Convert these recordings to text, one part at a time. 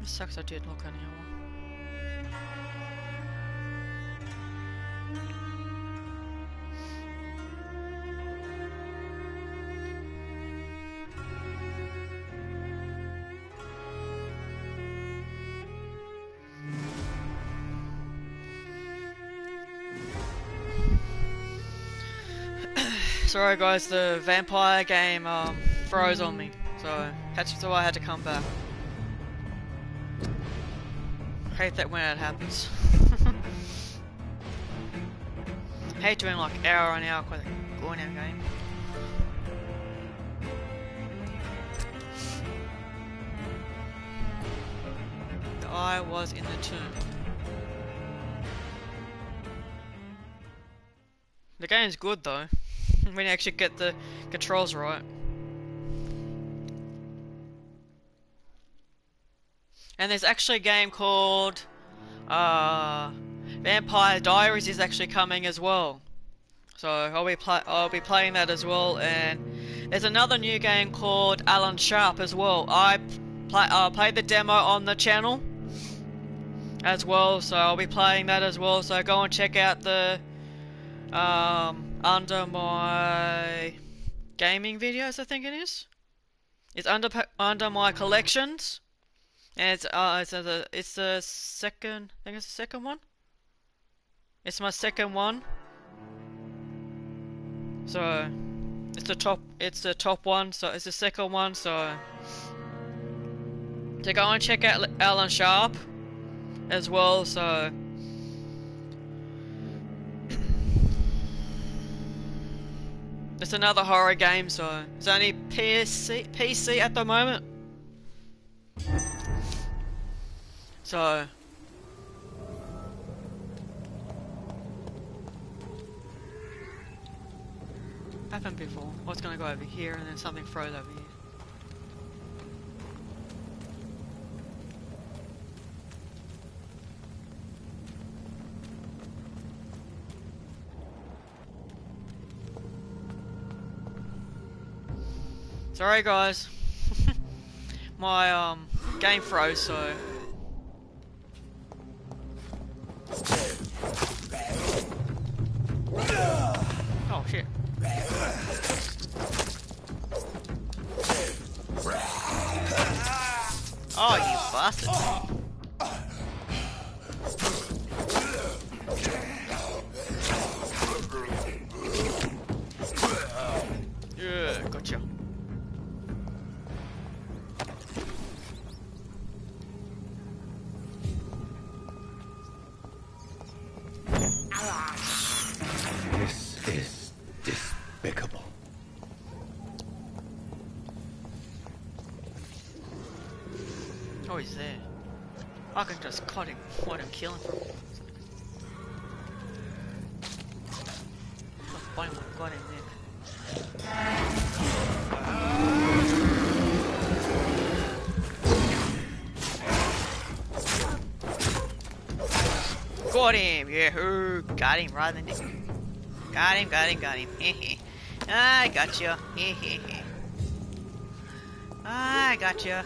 It sucks I did look anyhow. Sorry guys, the vampire game froze on me, so that's why I had to come back. Hate that when it happens. Hate doing like hour on hour going out game. The eye was in the tomb. The game's good though, when you actually get the controls right. And there's actually a game called Vampire Diaries is actually coming as well. So I'll be playing that as well. And there's another new game called Alan Sharp as well. I played the demo on the channel as well, so I'll be playing that as well. So go and check out the under my gaming videos, I think it is. It's under my collections. And it's the second. I think it's the second one. It's my second one. So it's the top. It's the top one. So it's the second one. So to go and check out Alan Sharp as well. So it's another horror game. So it's only PC at the moment. So happened before. I was gonna go over here and then something froze over here. Sorry guys. My game froze, so oh shit. Oh, you bastard. Yeah, gotcha. This is despicable. Oh, he's there. I can just cut him. What I'm killing from. Oh, my god, in there. Got him! Yeah, got him rather than this. Got him. Hehe. I got you. Hehe. I got you.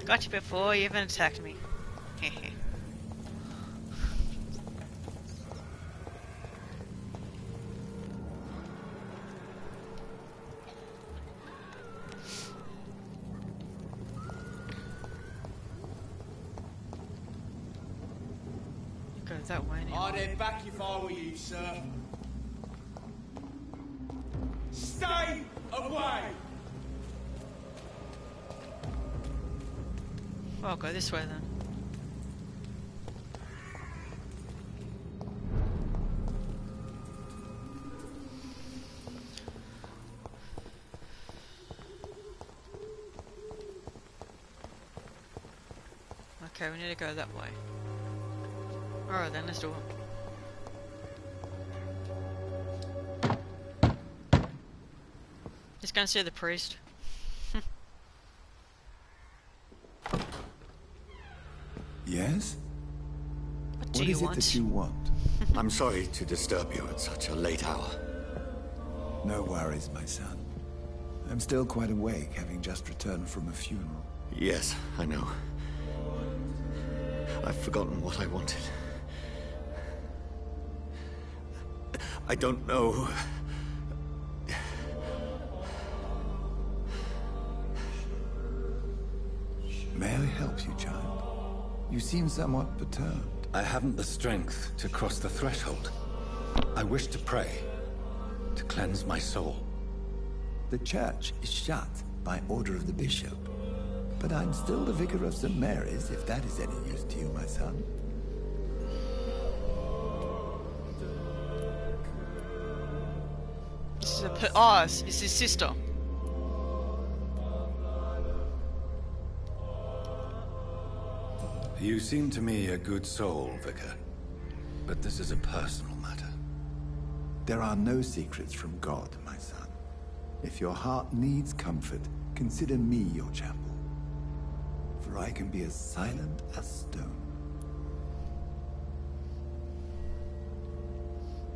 Got you before you even attacked me. Hehe. Goes that way anyway. I'd head back if I were you, sir. Stay away! Well, I'll go this way then. Okay, we need to go that way. Alright then, let's do it. Just gonna see the priest. Yes? What do What you is it want? that you want? I'm sorry to disturb you at such a late hour. No worries, my son. I'm still quite awake, having just returned from a funeral. Yes, I know. I've forgotten what I wanted. I don't know. May I help you, child? You seem somewhat perturbed. I haven't the strength to cross the threshold. I wish to pray, to cleanse my soul. The church is shut by order of the bishop. But I'm still the vicar of St. Mary's, if that is any use to you, my son. This is it's his sister. You seem to me a good soul, Vicar. But this is a personal matter. There are no secrets from God, my son. If your heart needs comfort, consider me your chapel. For I can be as silent as stone.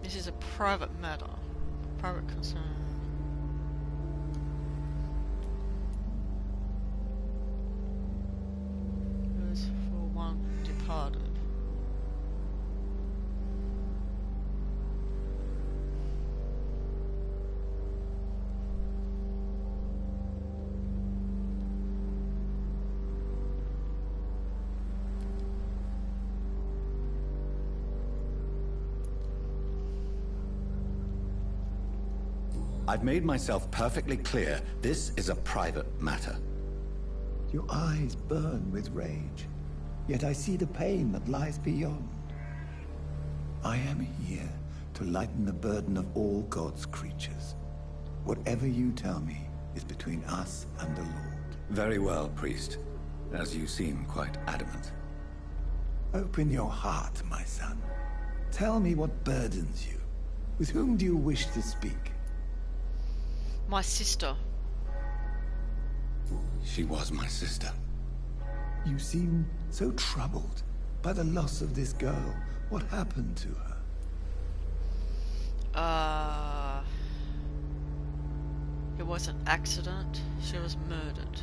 This is a private matter. Private concern. As for one departed. I've made myself perfectly clear. This is a private matter. Your eyes burn with rage, yet I see the pain that lies beyond. I am here to lighten the burden of all God's creatures. Whatever you tell me is between us and the Lord. Very well, priest. As you seem quite adamant. Open your heart, my son. Tell me what burdens you. With whom do you wish to speak? My sister. She was my sister. You seem so troubled by the loss of this girl. What happened to her? It was an accident. She was murdered.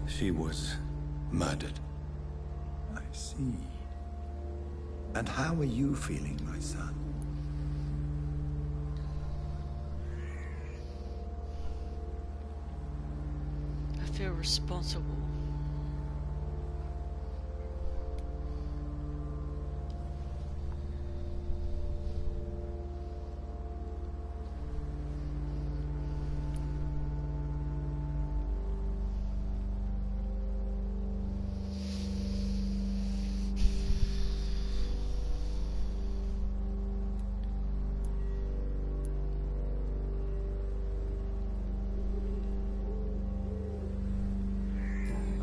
She was murdered. I see. And how are you feeling, my son? I feel responsible.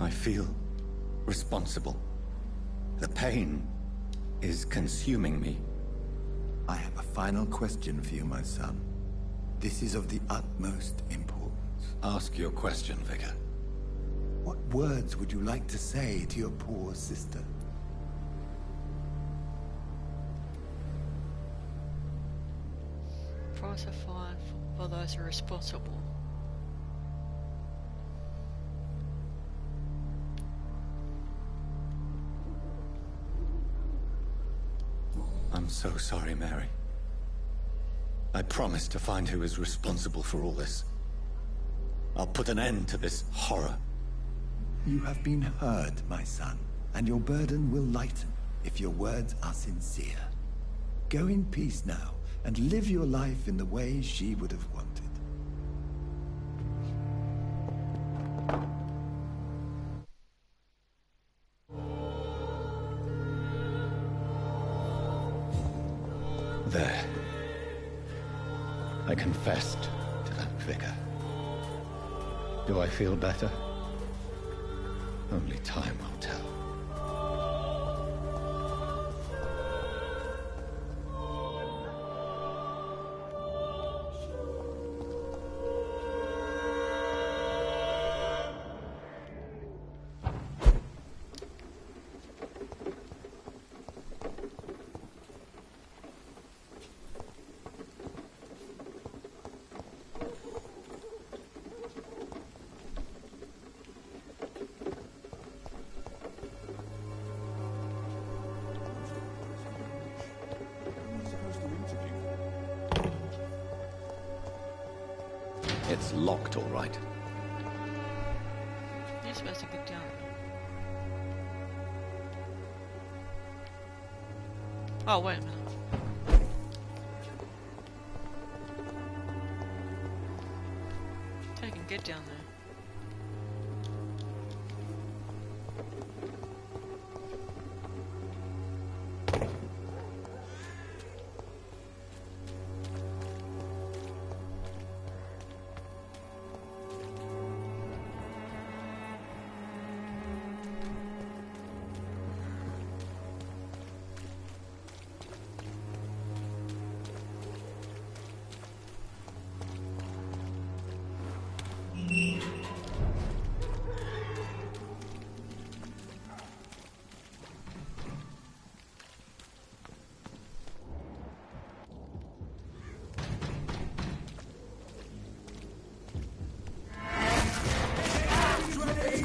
I feel responsible. The pain is consuming me. I have a final question for you, my son. This is of the utmost importance. Ask your question, Vicar. What words would you like to say to your poor sister? Price a fine for those who are responsible. I'm so sorry, Mary. I promise to find who is responsible for all this. I'll put an end to this horror. You have been heard, my son, and your burden will lighten if your words are sincere. Go in peace now, and live your life in the way she would have wanted. There. I confessed to that vicar. Do I feel better? Only time will tell. It's locked, all right. You're supposed to get down. Oh, wait a minute. I can get down there.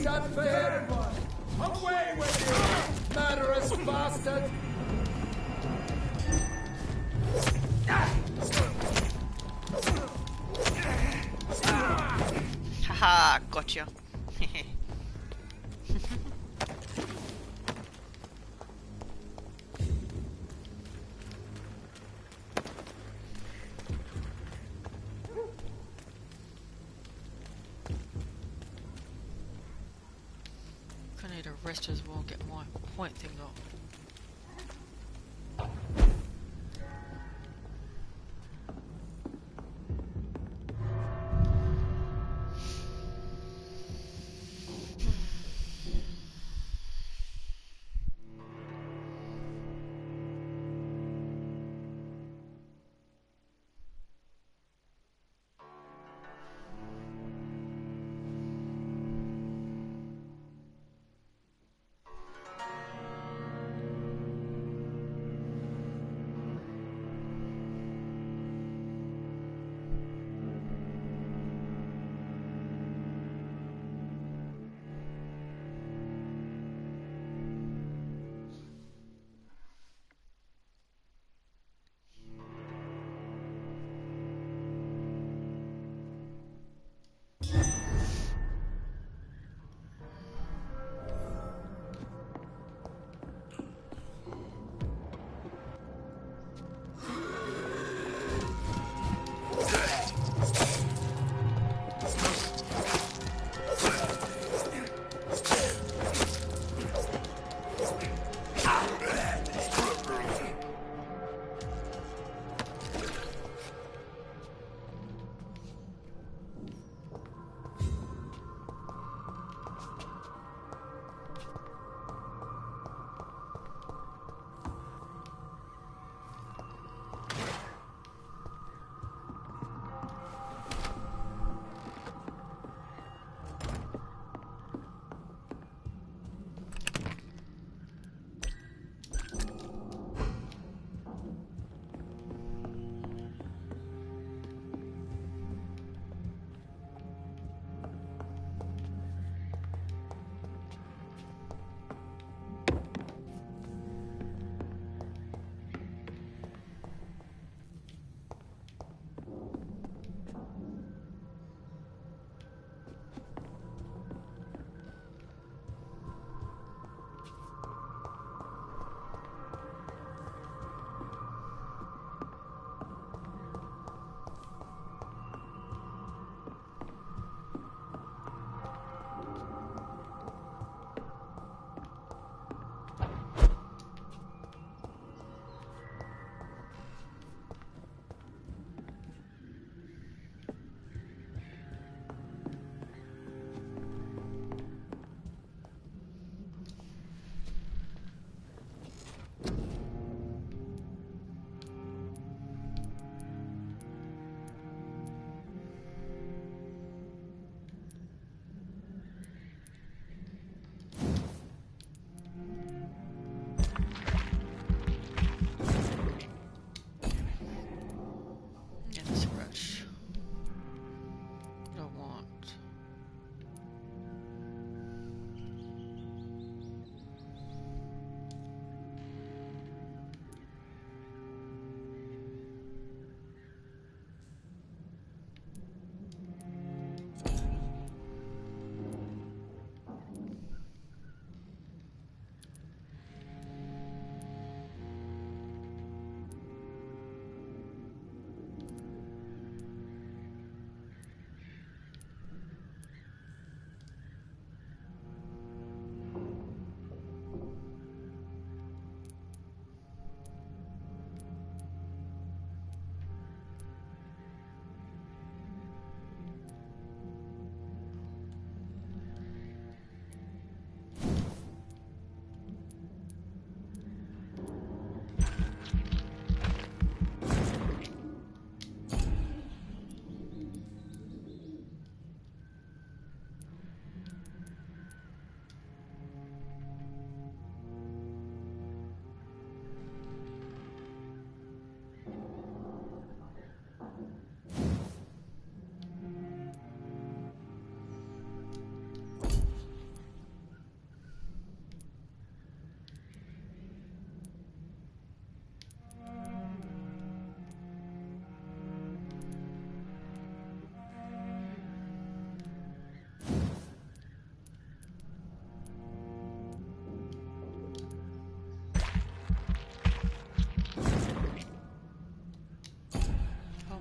Unfair one! Away with you, murderous bastard! Haha, gotcha. I need a rest as well, get my point thing up.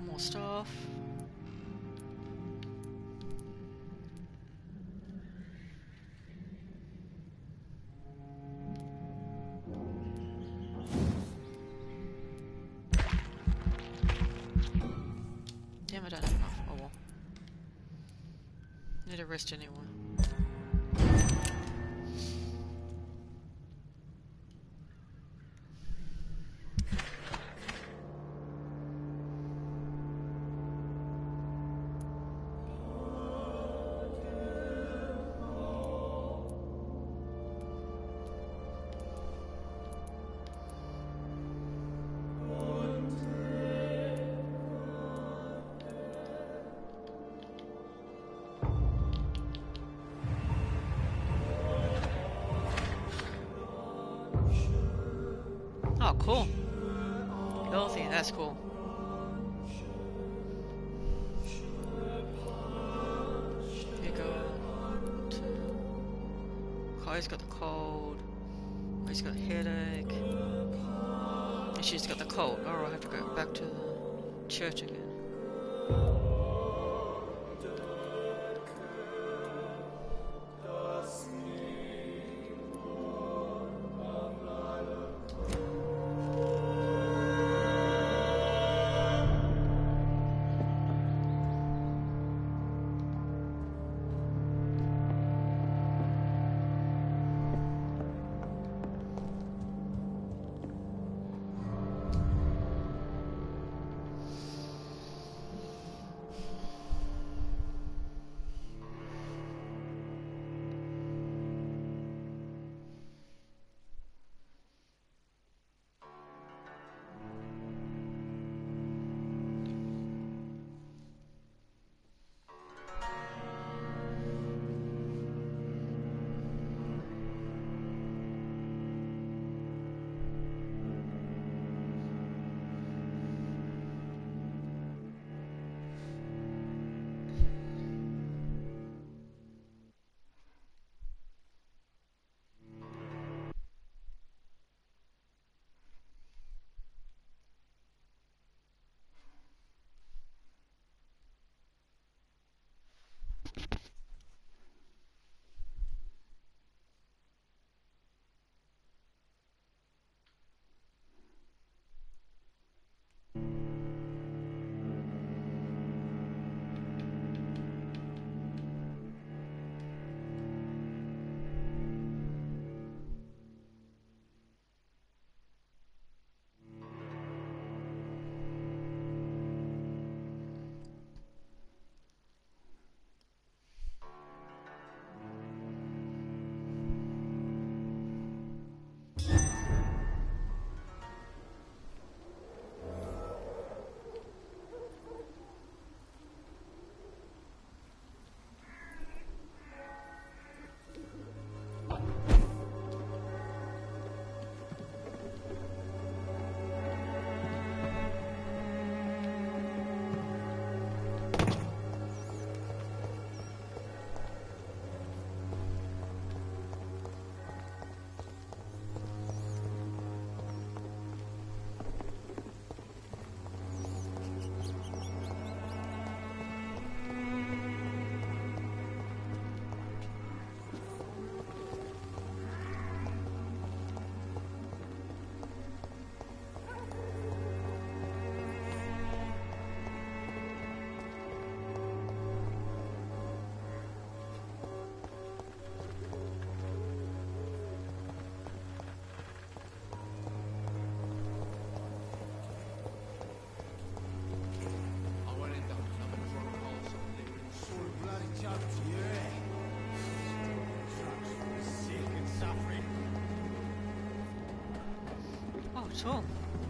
More stuff. Damn, I don't have enough. Oh well. Need a rest anyway. Oh, cool. Healthy, that's cool. Here you go. Oh, he's got the cold. Oh, he's got a headache. And she's got the cold. Oh, I have to go back to the church again. Oh,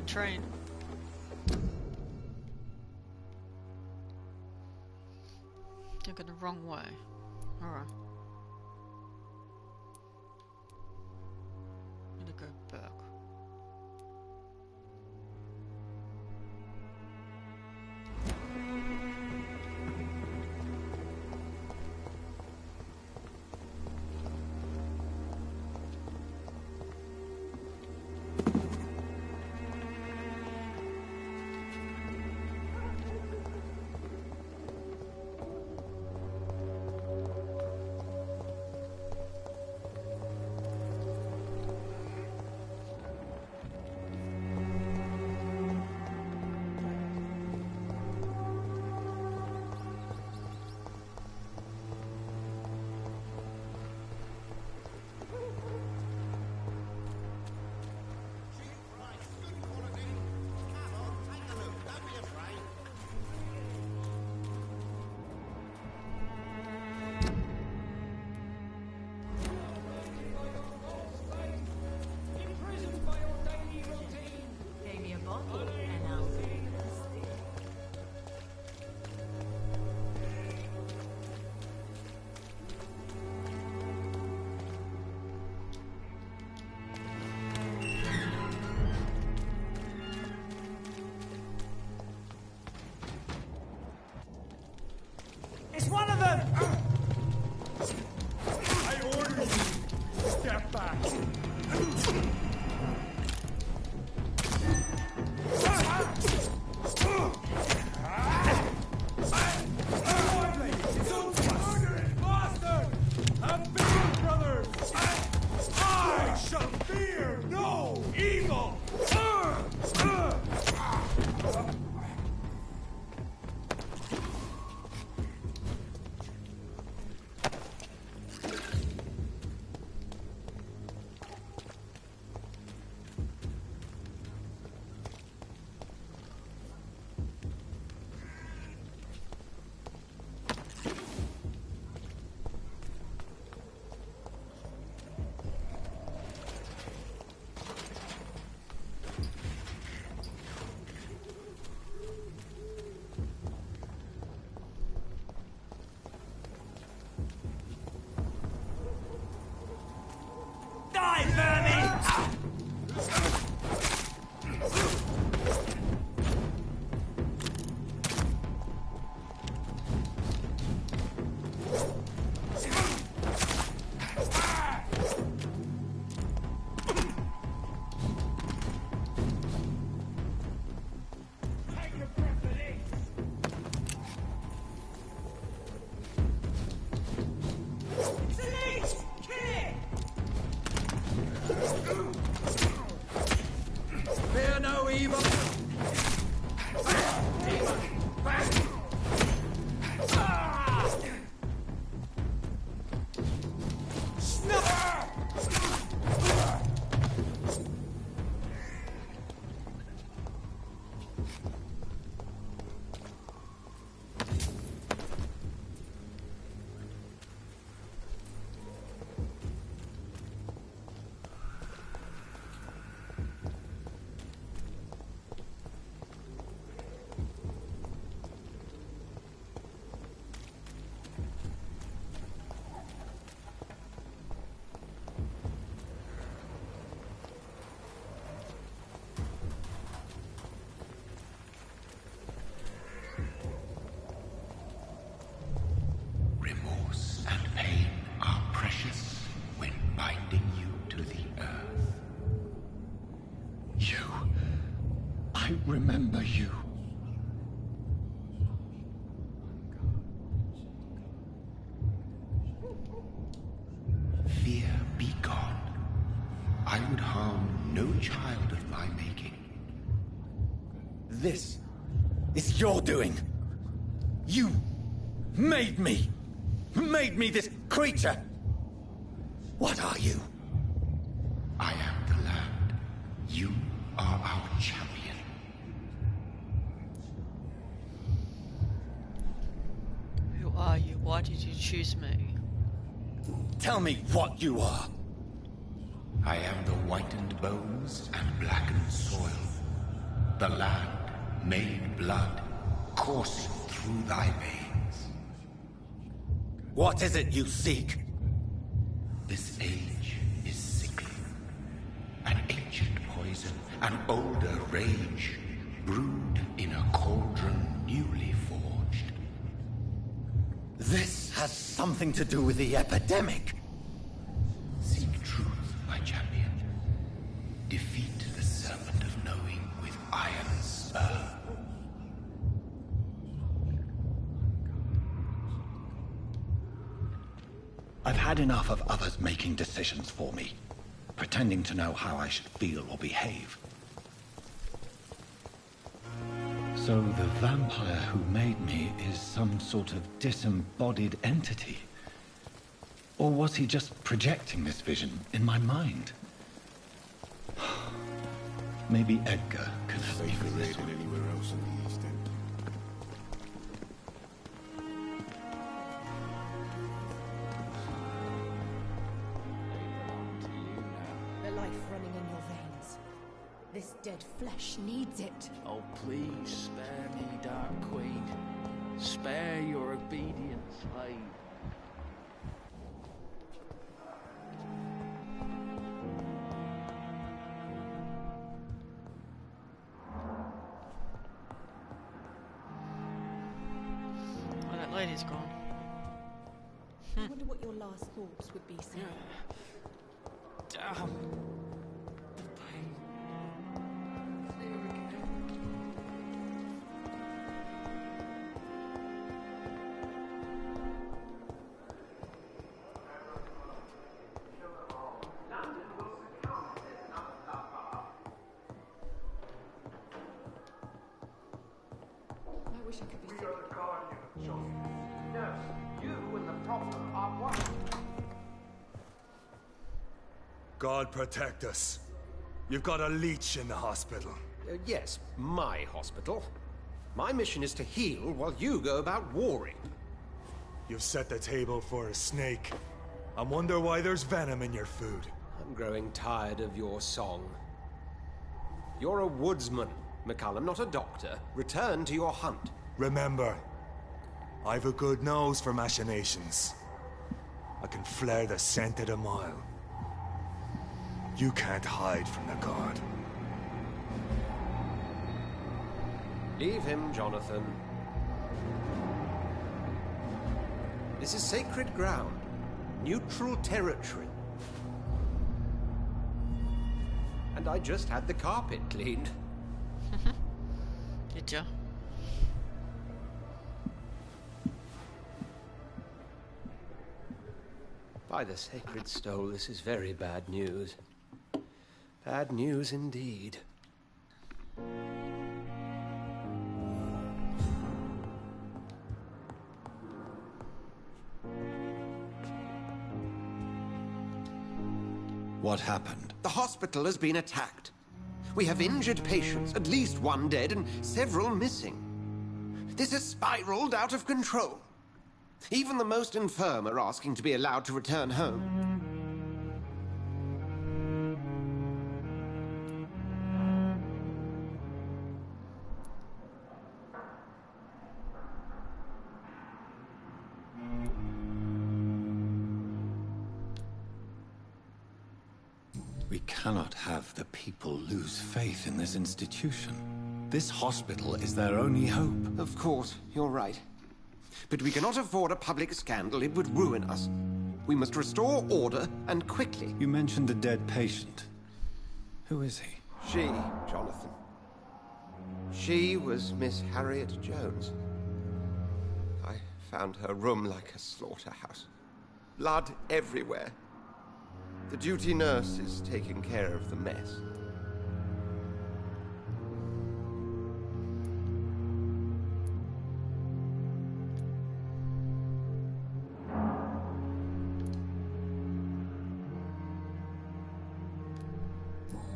train. Thinking the wrong way. Alright. I'm gonna go back. you. Fear be gone. I would harm no child of my making. This is your doing. You made me. Made me this creature. What are you? I am the land. You are our champion. Who are you? Why did you choose me? Tell me what you are. I am the whitened bones and blackened soil. The land made blood coursing through thy veins. What is it you seek? This age is sickly. An ancient poison, an older rage, brewed in a cauldron newly forged. This has something to do with the epidemic. Seek truth, my champion. Defeat the serpent of knowing with iron spur. I've had enough of others making decisions for me, pretending to know how I should feel or behave. So the vampire who made me is some sort of disembodied entity? Or was he just projecting this vision in my mind? Maybe Edgar can help me with this one. Anywhere else in the East End. The life running in your veins. This dead flesh needs it. Oh, please spare me, Dark Queen. Spare your obedient slave. Oh, that lady's gone. I wonder what your last thoughts would be, Sam. Damn. The pain. There again. I wish I could be sick. Nurse, you and the problem are one. God protect us. You've got a leech in the hospital. Yes, my hospital. My mission is to heal while you go about warring. You've set the table for a snake. I wonder why there's venom in your food. I'm growing tired of your song. You're a woodsman, McCallum, not a doctor. Return to your hunt. Remember, I've a good nose for machinations. I can flare the scent at a mile. You can't hide from the God. Leave him, Jonathan. This is sacred ground. Neutral territory. And I just had the carpet cleaned. Did ya? By the sacred stole, this is very bad news. Bad news indeed. What happened? The hospital has been attacked. We have injured patients, at least one dead and several missing. This has spiraled out of control. Even the most infirm are asking to be allowed to return home. We cannot have the people lose faith in this institution. This hospital is their only hope. Of course, you're right. But we cannot afford a public scandal. It would ruin us. We must restore order, and quickly. You mentioned the dead patient. Who is he? She, Jonathan. She was Miss Harriet Jones. I found her room like a slaughterhouse. Blood everywhere. The duty nurse is taking care of the mess.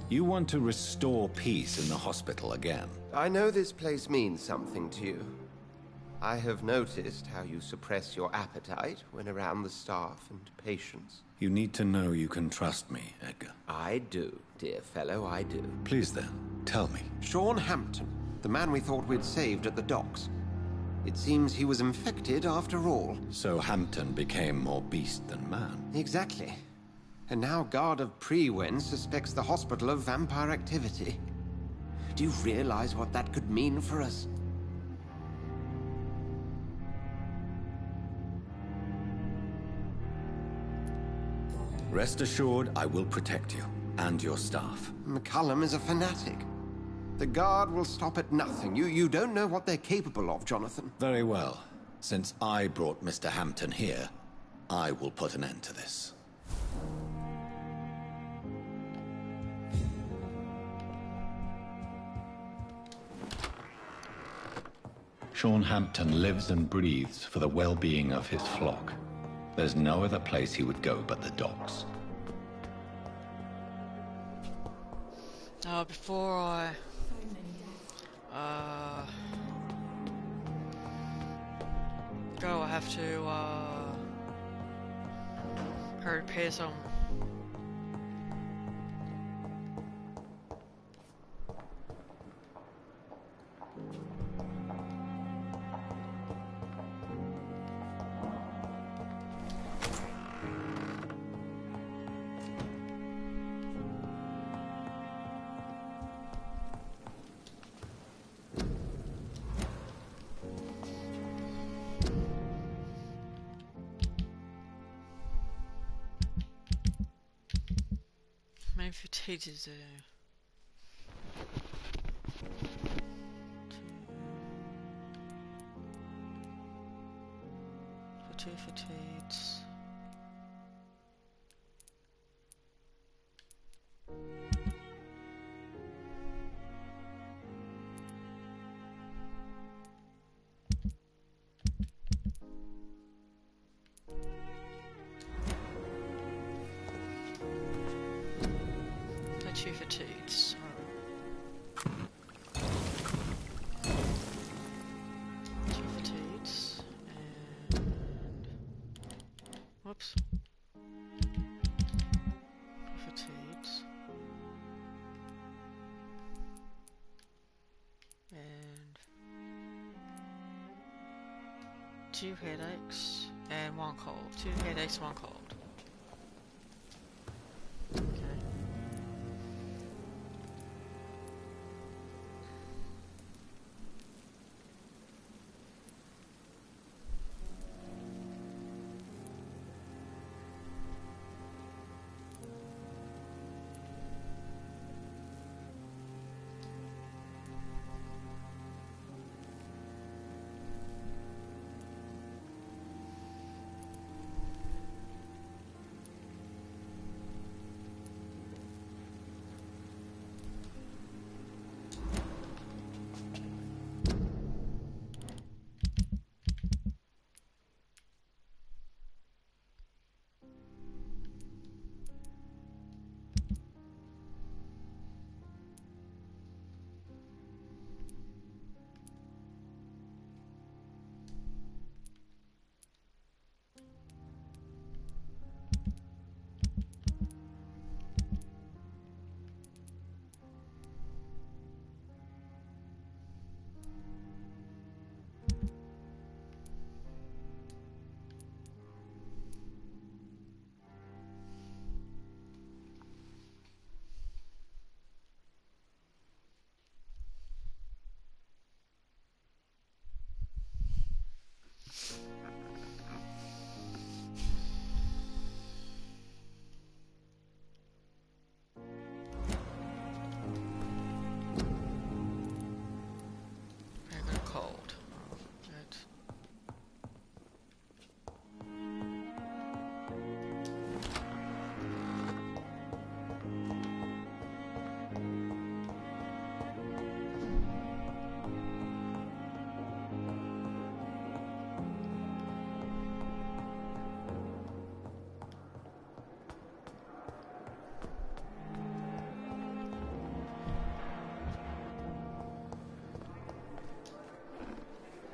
You want to restore peace in the hospital again? I know this place means something to you. I have noticed how you suppress your appetite when around the staff and patients. You need to know you can trust me, Edgar. I do, dear fellow, I do. Please then, tell me. Sean Hampton, the man we thought we'd saved at the docks. It seems he was infected after all. So Hampton became more beast than man. Exactly. And now Guard of Prewen suspects the hospital of vampire activity. Do you realize what that could mean for us? Rest assured, I will protect you and your staff. McCullum is a fanatic. The Guard will stop at nothing. You don't know what they're capable of, Jonathan. Very well. Since I brought Mr. Hampton here, I will put an end to this. Sean Hampton lives and breathes for the well-being of his flock. There's no other place he would go but the docks. Before I... go, I have to, repair some... Maybe fatigues there. For two fatigues. Two fatigues. Two fatigues and whoops. Two fatigues and two headaches and one cold. Two headaches, one cold.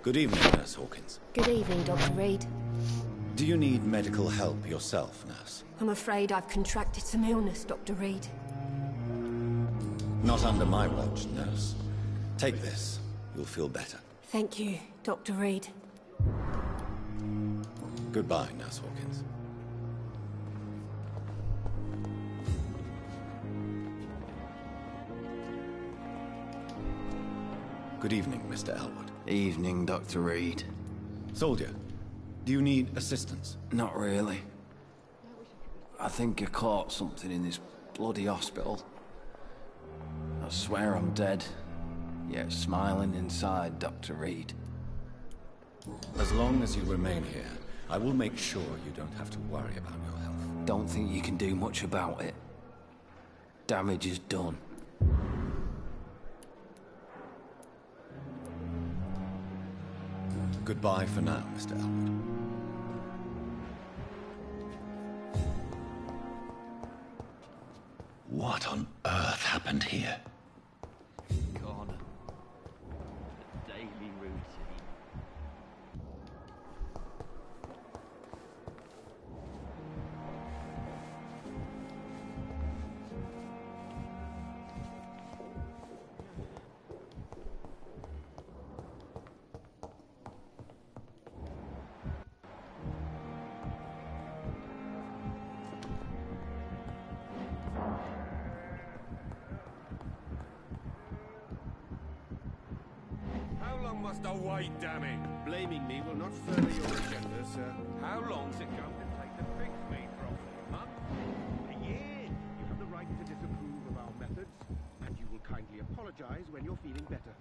Good evening, Nurse Hawkins. Good evening, Dr. Reed. Do you need medical help yourself, Nurse? I'm afraid I've contracted some illness, Dr. Reed. Not under my watch, Nurse. Take this. You'll feel better. Thank you, Dr. Reed. Goodbye, Nurse Hawkins. Good evening, Mr. Elwood. Evening, Dr. Reed. Soldier, do you need assistance? Not really. I think I caught something in this bloody hospital. I swear I'm dead, yet smiling inside, Dr. Reed. As long as you remain here, I will make sure you don't have to worry about your health. Don't think you can do much about it. Damage is done. Goodbye for now, Mr. Elwood. What on earth happened here? Gone. Daily routine. How long must I wait, damn it? Blaming me will not further your agenda, sir. How long's it going to take to fix me properly, huh? A year. You have the right to disapprove of our methods, and you will kindly apologize when you're feeling better.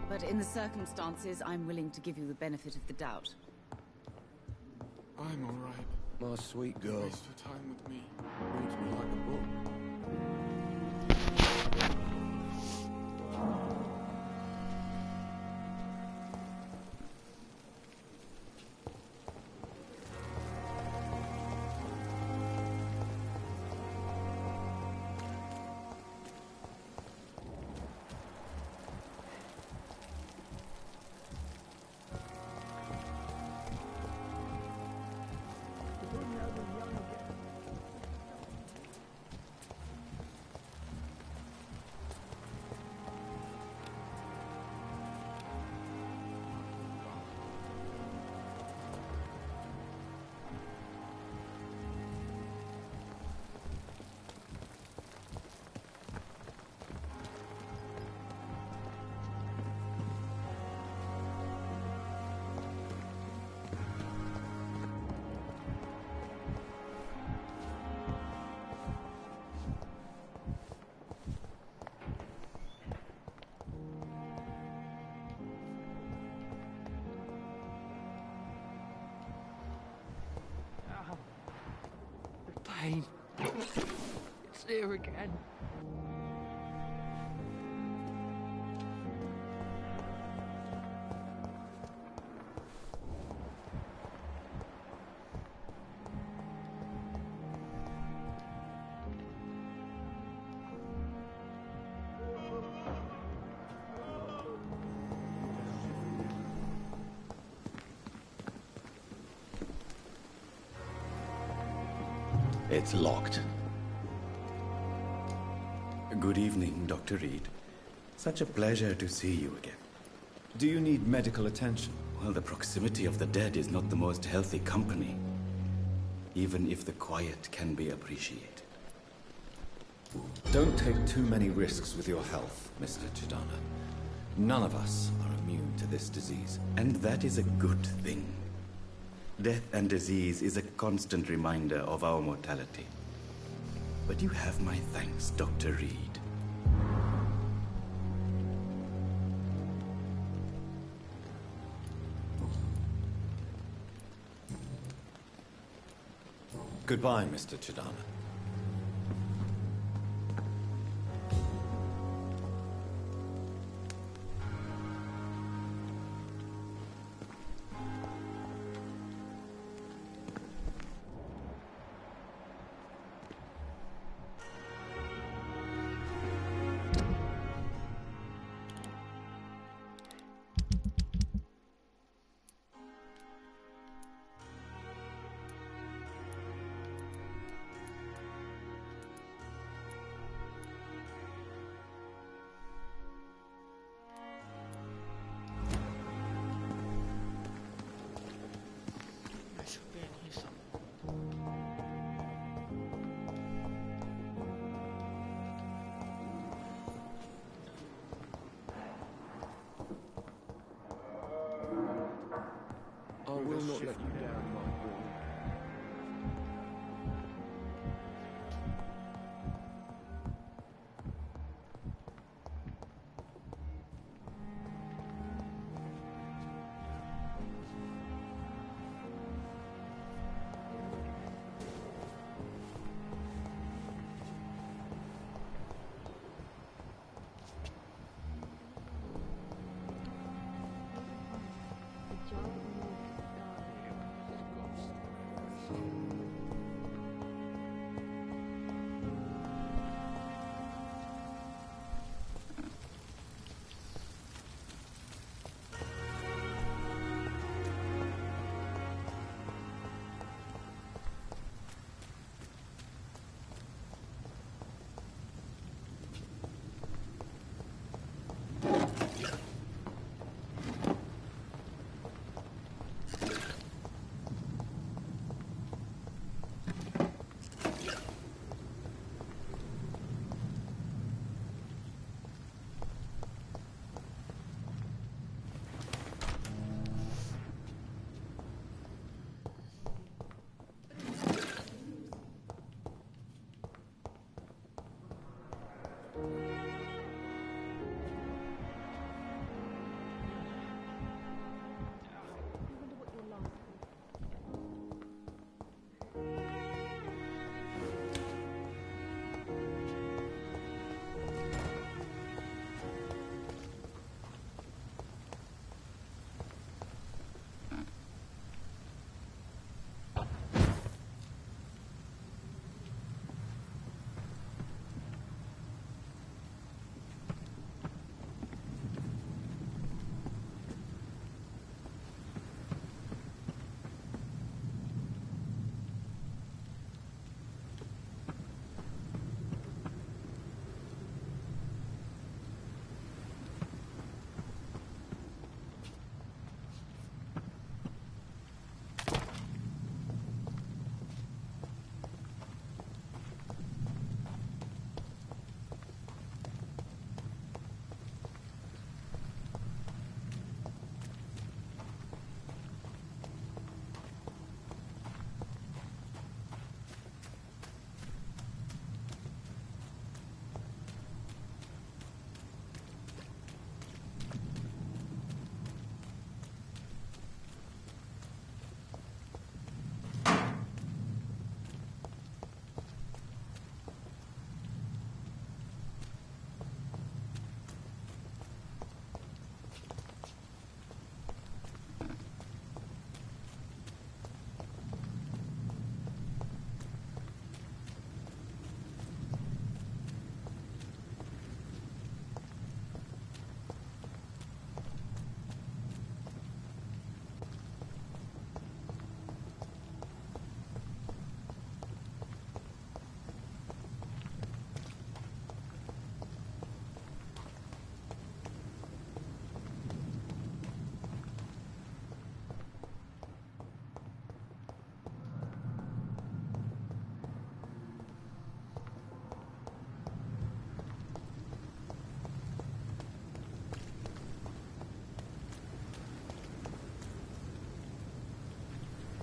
But in the circumstances, I'm willing to give you the benefit of the doubt. I'm alright. My sweet girl. Waste your time with me. Reads me like a book. Pain. It's here again. It's locked. Good evening, Dr. Reed. Such a pleasure to see you again. Do you need medical attention? Well, the proximity of the dead is not the most healthy company, even if the quiet can be appreciated. Don't take too many risks with your health, Mr. Chidana. None of us are immune to this disease. And that is a good thing. Death and disease is a constant reminder of our mortality. But you have my thanks, Dr. Reed. Goodbye, Mr. Chidana. not let you down, my boy.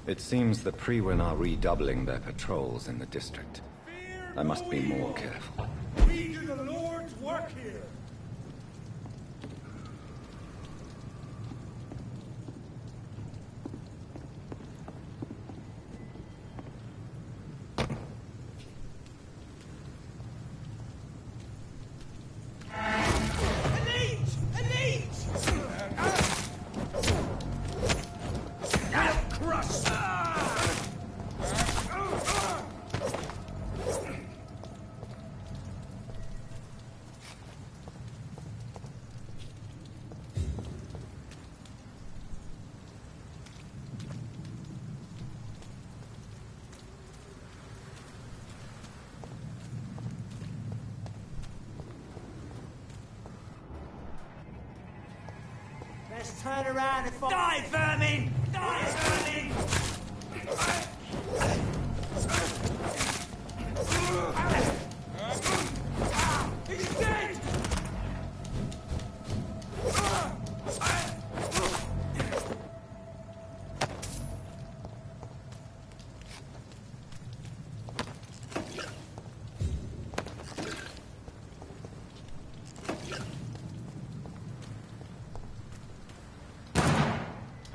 It seems the Priwen are redoubling their patrols in the district. I must be more careful. We do the Lord's work here. Let's turn around and die, vermin! Die, vermin! He's dead!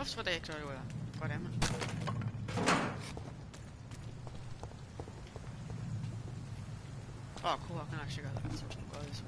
Varför var det ekrar då? Vad är det? Oh, cool. I can actually go there. That's what goes.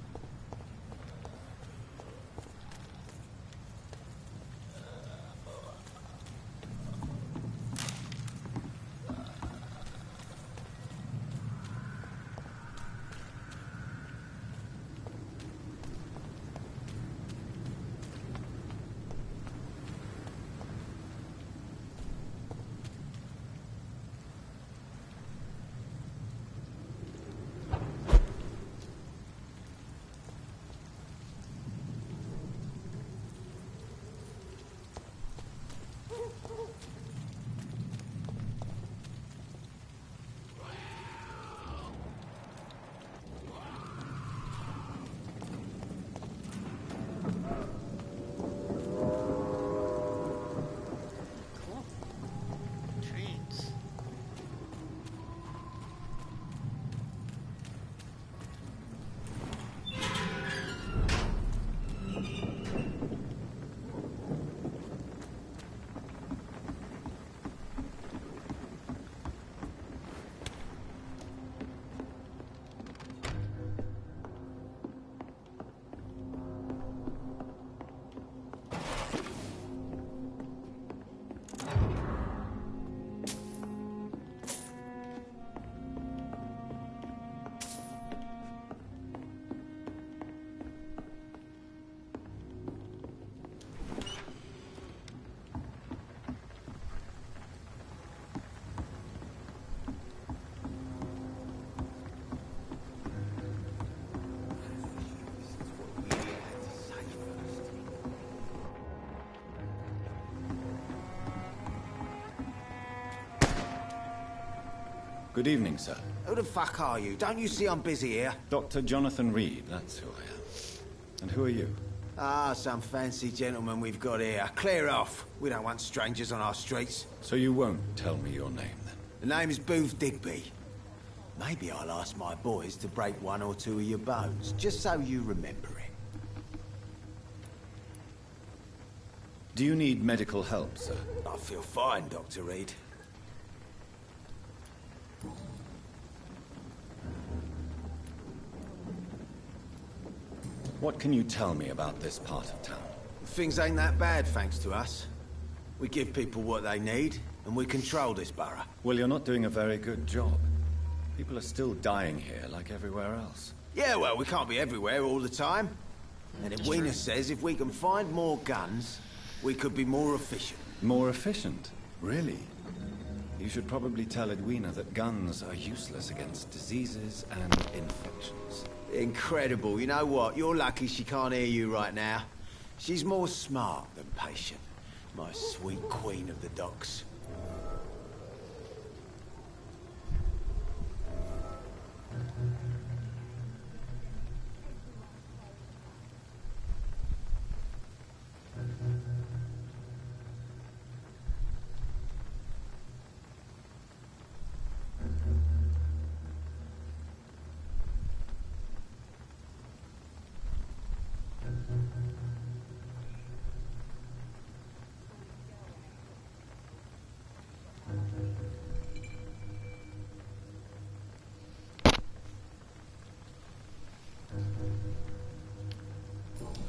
Good evening, sir. Who the fuck are you? Don't you see I'm busy here? Dr. Jonathan Reed, that's who I am. And who are you? Ah, some fancy gentleman we've got here. Clear off. We don't want strangers on our streets. So you won't tell me your name, then? The name is Booth Digby. Maybe I'll ask my boys to break one or two of your bones, just so you remember it. Do you need medical help, sir? I feel fine, Dr. Reed. What can you tell me about this part of town? Things ain't that bad, thanks to us. We give people what they need, and we control this borough. Well, you're not doing a very good job. People are still dying here, like everywhere else. Yeah, well, we can't be everywhere all the time. And Edwina says if we can find more guns, we could be more efficient. More efficient? Really? You should probably tell Edwina that guns are useless against diseases and infections. Incredible. You know what? You're lucky she can't hear you right now. She's more smart than patient. My sweet queen of the docks.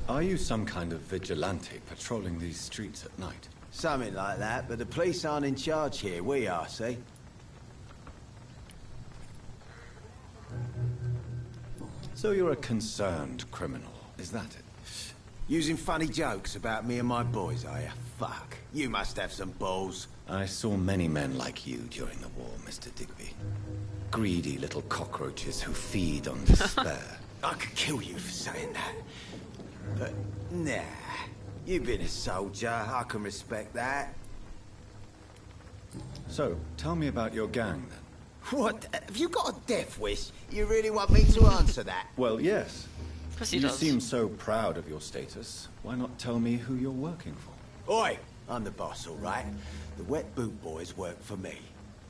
Are you some kind of vigilante patrolling these streets at night? Something like that, but the police aren't in charge here. We are, see? So you're a concerned criminal, is that it? Using funny jokes about me and my boys, are you? Fuck. You must have some balls. I saw many men like you during the war, Mr. Digby. Greedy little cockroaches who feed on despair. I could kill you for saying that. But, nah. You've been a soldier. I can respect that. So, tell me about your gang, then. What? Have you got a death wish? You really want me to answer that? Well, yes. Because he You does. seem so proud of your status. Why not tell me who you're working for? Oi! I'm the boss, all right? The wet boot boys work for me.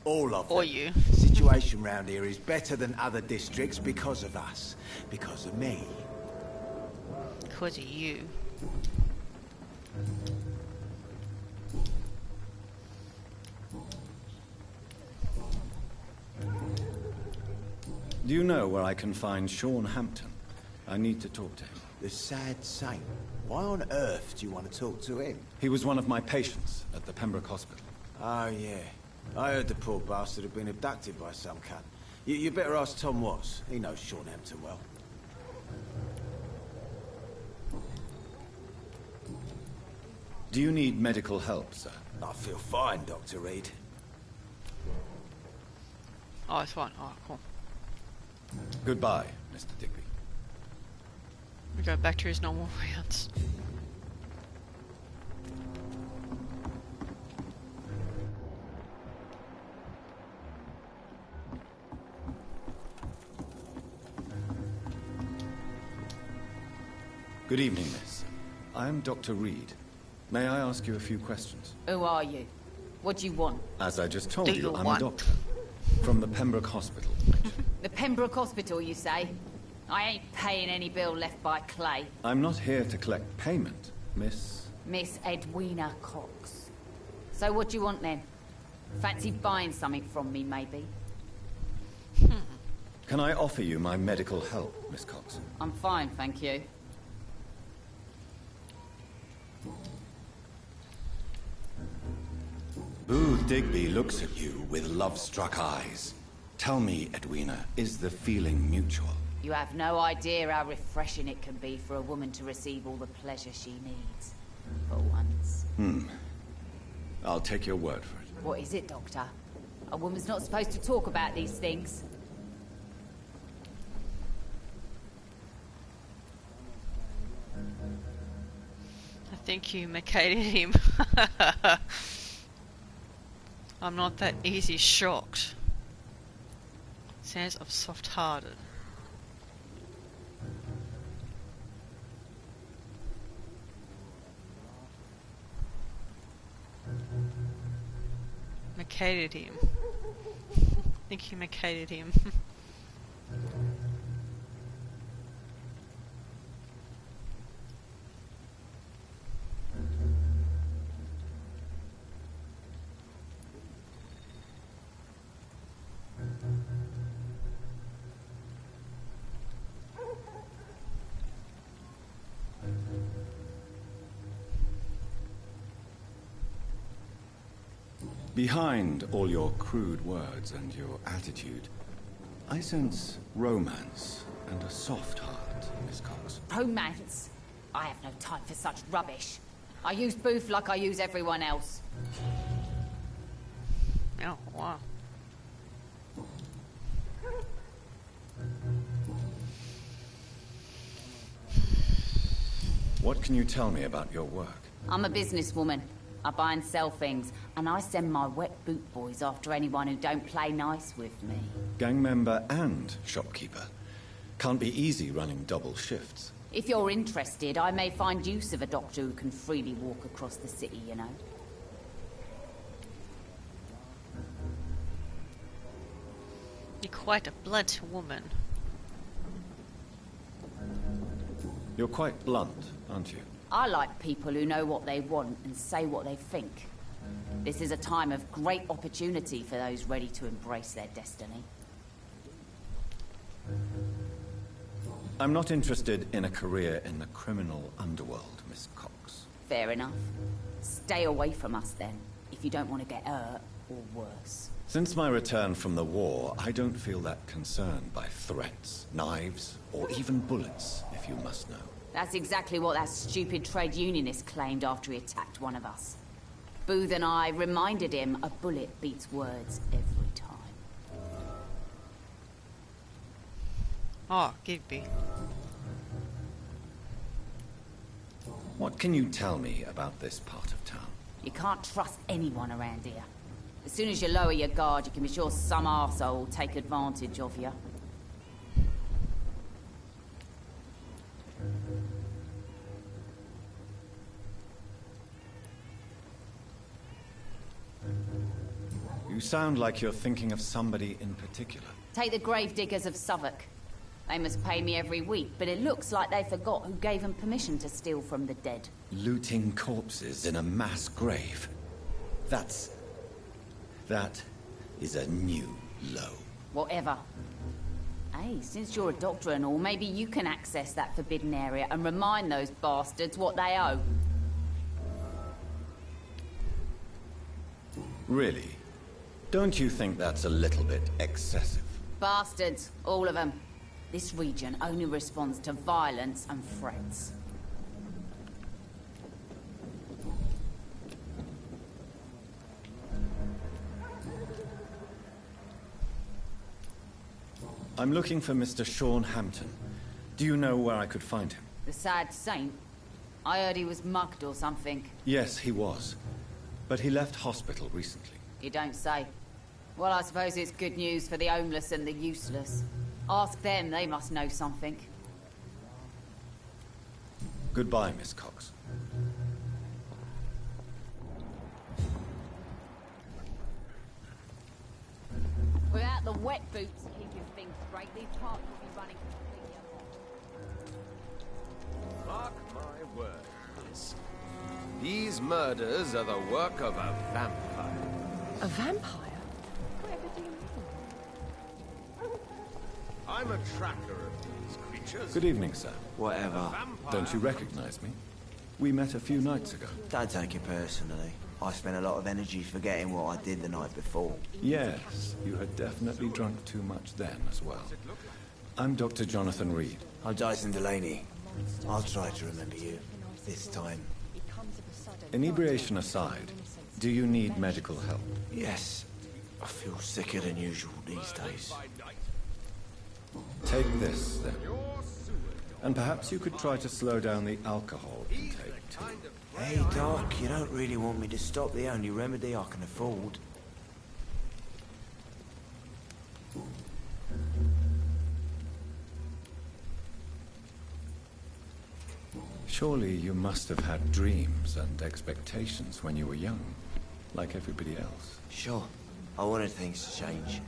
All of them. Or you. The situation round here is better than other districts because of us. Because of me. Because of you. Do you know where I can find Sean Hampton? I need to talk to him. The sad saint. Why on earth do you want to talk to him? He was one of my patients at the Pembroke Hospital. Oh, yeah. I heard the poor bastard had been abducted by some cunt. You better ask Tom Watts. He knows Sean Hampton well. Do you need medical help, sir? I feel fine, Dr. Reed. Oh, it's fine. Oh, cool. Goodbye, Mr. Digby. We go back to his normal rounds. Good evening, miss. I am Dr. Reed. May I ask you a few questions? Who are you? What do you want? As I just told Do you, you I'm want? a doctor. From the Pembroke Hospital. The Pembroke Hospital, you say? I ain't paying any bill left by Clay. I'm not here to collect payment, miss. Miss Edwina Cox. So what do you want then? Fancy buying something from me, maybe? Can I offer you my medical help, Miss Cox? I'm fine, thank you. Booth Digby looks at you with love-struck eyes. Tell me, Edwina, is the feeling mutual? You have no idea how refreshing it can be for a woman to receive all the pleasure she needs. For once. I'll take your word for it. What is it, Doctor? A woman's not supposed to talk about these things. I think you medicated him. I'm not that easy shocked. Sense of soft-hearted. Medicated him. I think you medicated him. Behind all your crude words and your attitude, I sense romance and a soft heart, Miss Cox. Romance? I have no time for such rubbish. I use Booth like I use everyone else. Oh, wow. What can you tell me about your work? I'm a businesswoman. I buy and sell things, and I send my wet boot boys after anyone who don't play nice with me. Gang member and shopkeeper. Can't be easy running double shifts. If you're interested, I may find use of a doctor who can freely walk across the city, you know. You're quite a blunt woman. You're quite blunt, aren't you? I like people who know what they want and say what they think. This is a time of great opportunity for those ready to embrace their destiny. I'm not interested in a career in the criminal underworld, Miss Cox. Fair enough. Stay away from us then, if you don't want to get hurt or worse. Since my return from the war, I don't feel that concerned by threats, knives, or even bullets, if you must know. That's exactly what that stupid trade unionist claimed after he attacked one of us. Booth and I reminded him a bullet beats words every time. Oh, Gigby. What can you tell me about this part of town? You can't trust anyone around here. As soon as you lower your guard, you can be sure some arsehole will take advantage of you. You sound like you're thinking of somebody in particular. Take the gravediggers of Southwark. They must pay me every week, but it looks like they forgot who gave them permission to steal from the dead. Looting corpses in a mass grave. That is a new low. Whatever. Hey, since you're a doctor and all, maybe you can access that forbidden area and remind those bastards what they owe. Really? Don't you think that's a little bit excessive? Bastards, all of them. This region only responds to violence and threats. I'm looking for Mr. Sean Hampton. Do you know where I could find him? The sad saint? I heard he was mugged or something. Yes, he was. But he left hospital recently. You don't say. Well, I suppose it's good news for the homeless and the useless. Ask them, they must know something. Goodbye, Miss Cox. Without the wet boots keeping things straight, these parts will be running completely. Mark my words. These murders are the work of a vampire. A vampire? Whatever do you mean? I'm a tracker of these creatures. Good evening, sir. Whatever. Don't you recognize me? We met a few nights ago. Don't take it personally. I spent a lot of energy forgetting what I did the night before. Yes, you had definitely drunk too much then as well. I'm Dr. Jonathan Reed. I'm Dyson Delaney. I'll try to remember you. This time. Inebriation aside, do you need medical help? Yes. I feel sicker than usual these days. Take this, then. And perhaps you could try to slow down the alcohol intake, too. Hey, Doc, you don't really want me to stop the only remedy I can afford. Surely you must have had dreams and expectations when you were young, like everybody else. Sure. I wanted things to change.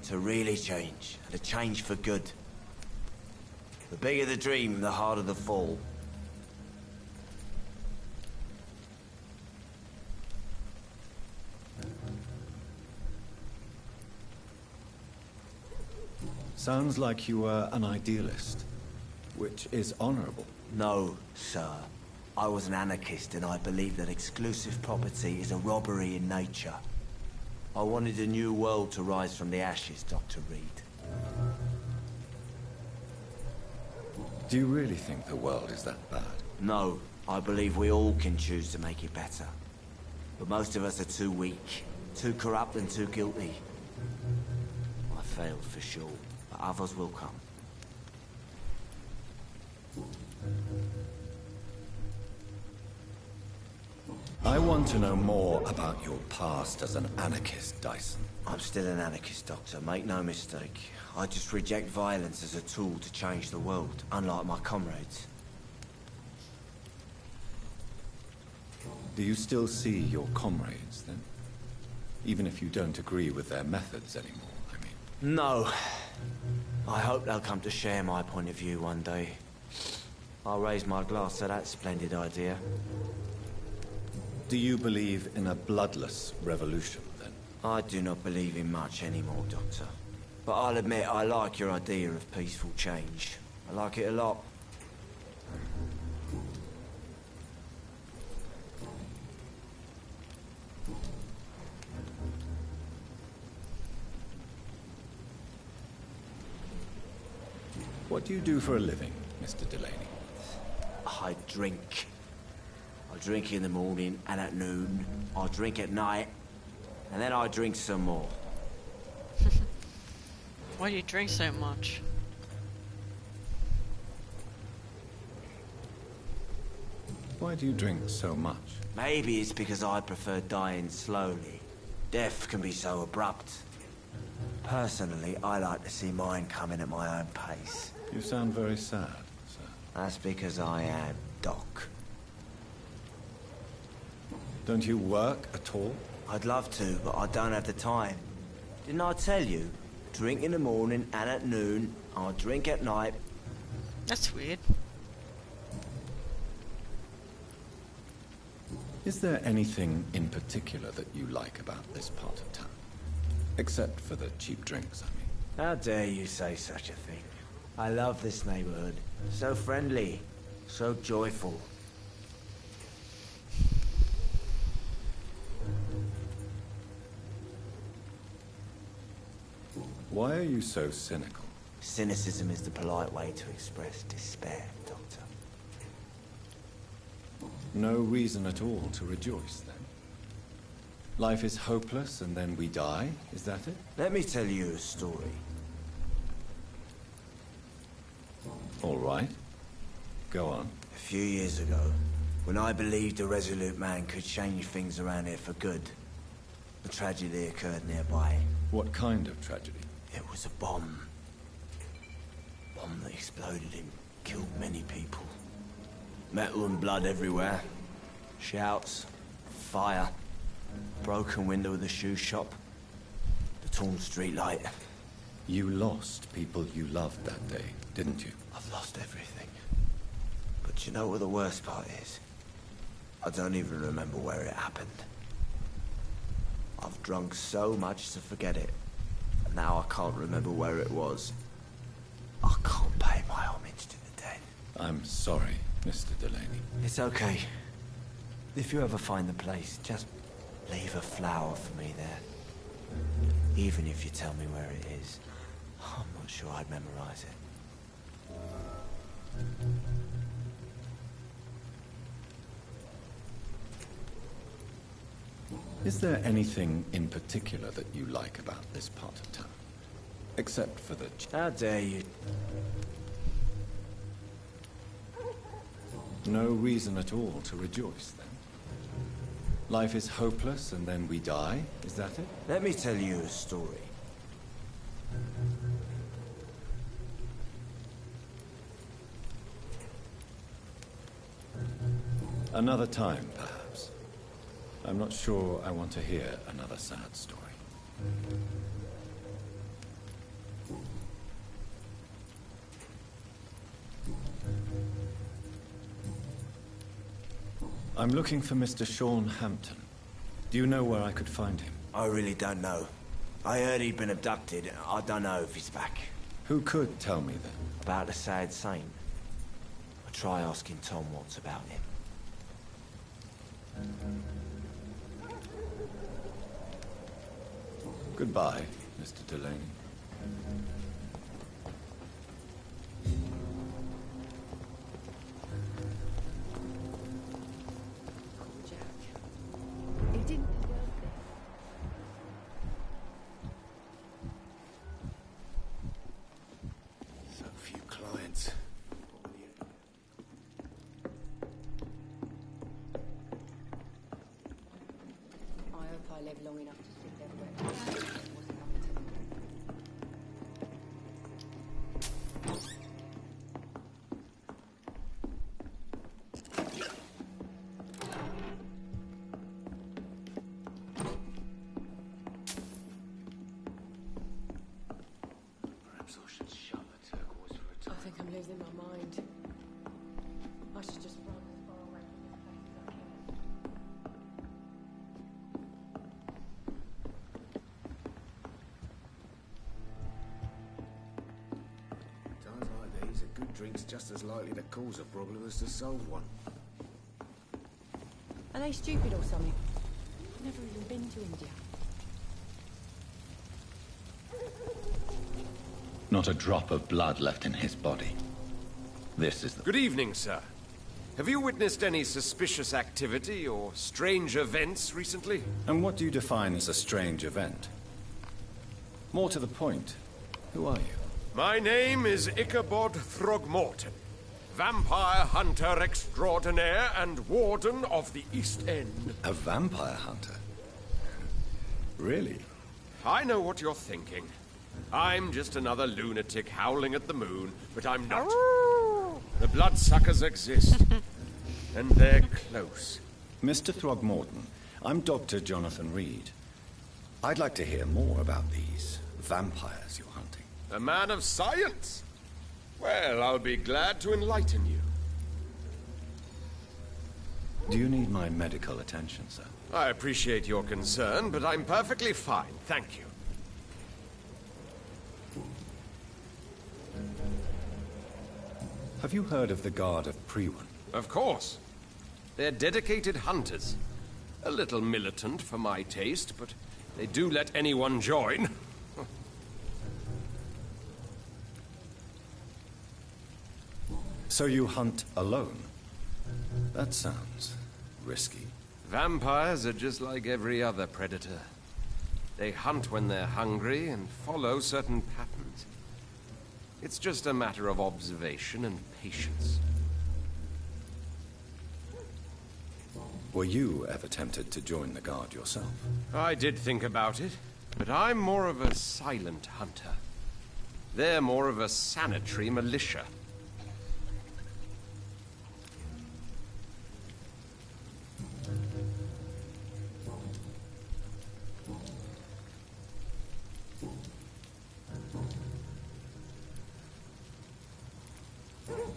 To really change. And to change for good. The bigger the dream, the harder the fall. Sounds like you were an idealist, which is honorable. No, sir. I was an anarchist and I believed that exclusive property is a robbery in nature. I wanted a new world to rise from the ashes, Dr. Reed. Do you really think the world is that bad? No, I believe we all can choose to make it better. But most of us are too weak, too corrupt and too guilty. I failed for sure, but others will come. I want to know more about your past as an anarchist, Dyson. I'm still an anarchist, Doctor, make no mistake. I just reject violence as a tool to change the world, unlike my comrades. Do you still see your comrades, then? Even if you don't agree with their methods anymore, I mean. No. I hope they'll come to share my point of view one day. I'll raise my glass to that splendid idea. Do you believe in a bloodless revolution, then? I do not believe in much anymore, Doctor. But I'll admit I like your idea of peaceful change. I like it a lot. What do you do for a living, Mr. Delaney? I drink. I drink in the morning and at noon. I drink at night. And then I drink some more. Why do you drink so much? Why do you drink so much? Maybe it's because I prefer dying slowly. Death can be so abrupt. Personally, I like to see mine coming at my own pace. You sound very sad, sir. That's because I am, Doc. Don't you work at all? I'd love to, but I don't have the time. Didn't I tell you? Drink in the morning and at noon. I'll drink at night. That's weird. Is there anything in particular that you like about this part of town? Except for the cheap drinks, I mean. How dare you say such a thing? I love this neighborhood. So friendly, so joyful. Why are you so cynical? Cynicism is the polite way to express despair, Doctor. No reason at all to rejoice, then? Life is hopeless and then we die, is that it? Let me tell you a story. All right. Go on. A few years ago, when I believed a resolute man could change things around here for good, a tragedy occurred nearby. What kind of tragedy? It was a bomb. Bomb that exploded and killed many people. Metal and blood everywhere. Shouts, fire, broken window of the shoe shop, the torn street light. You lost people you loved that day, didn't you? I've lost everything. But you know what the worst part is? I don't even remember where it happened. I've drunk so much to forget it. And now I can't remember where it was. I can't pay my homage to the dead. I'm sorry, Mr. Delaney. It's okay. If you ever find the place, just leave a flower for me there. Even if you tell me where it is, I'm not sure I'd memorize it. Is there anything in particular that you like about this part of town? Except for the... How dare you? No reason at all to rejoice, then? Life is hopeless and then we die, is that it? Let me tell you a story. Another time, perhaps. I'm not sure I want to hear another sad story. I'm looking for Mr. Sean Hampton. Do you know where I could find him? I really don't know. I heard he'd been abducted. I don't know if he's back. Who could tell me then? About the sad saint. I'll try asking Tom Watts about him. Goodbye, Mr. Delaney. He didn't deserve this. So few clients. I hope I live long enough to see their work. Perhaps I should shut the turquoise for a time. I think I'm losing my mind. I should just run as far away from this place as I can. Times like these, a good drink's just as likely to cause a problem as to solve one. Are they stupid or something? I've never even been to India. Not a drop of blood left in his body. This is the... Good evening, sir. Have you witnessed any suspicious activity or strange events recently? And what do you define as a strange event? More to the point, who are you? My name is Ichabod Throgmorton, vampire hunter extraordinaire and warden of the East End. A vampire hunter? Really? I know what you're thinking. I'm just another lunatic howling at the moon, but I'm not. The bloodsuckers exist, and they're close. Mr. Throgmorton, I'm Dr. Jonathan Reed. I'd like to hear more about these vampires you're hunting. A man of science? Well, I'll be glad to enlighten you. Do you need my medical attention, sir? I appreciate your concern, but I'm perfectly fine, thank you. Have you heard of the Guard of Priwen? Of course. They're dedicated hunters. A little militant for my taste, but they do let anyone join. So you hunt alone? That sounds risky. Vampires are just like every other predator. They hunt when they're hungry and follow certain patterns. It's just a matter of observation and patience. Were you ever tempted to join the Guard yourself? I did think about it, but I'm more of a silent hunter. They're more of a sanitary militia.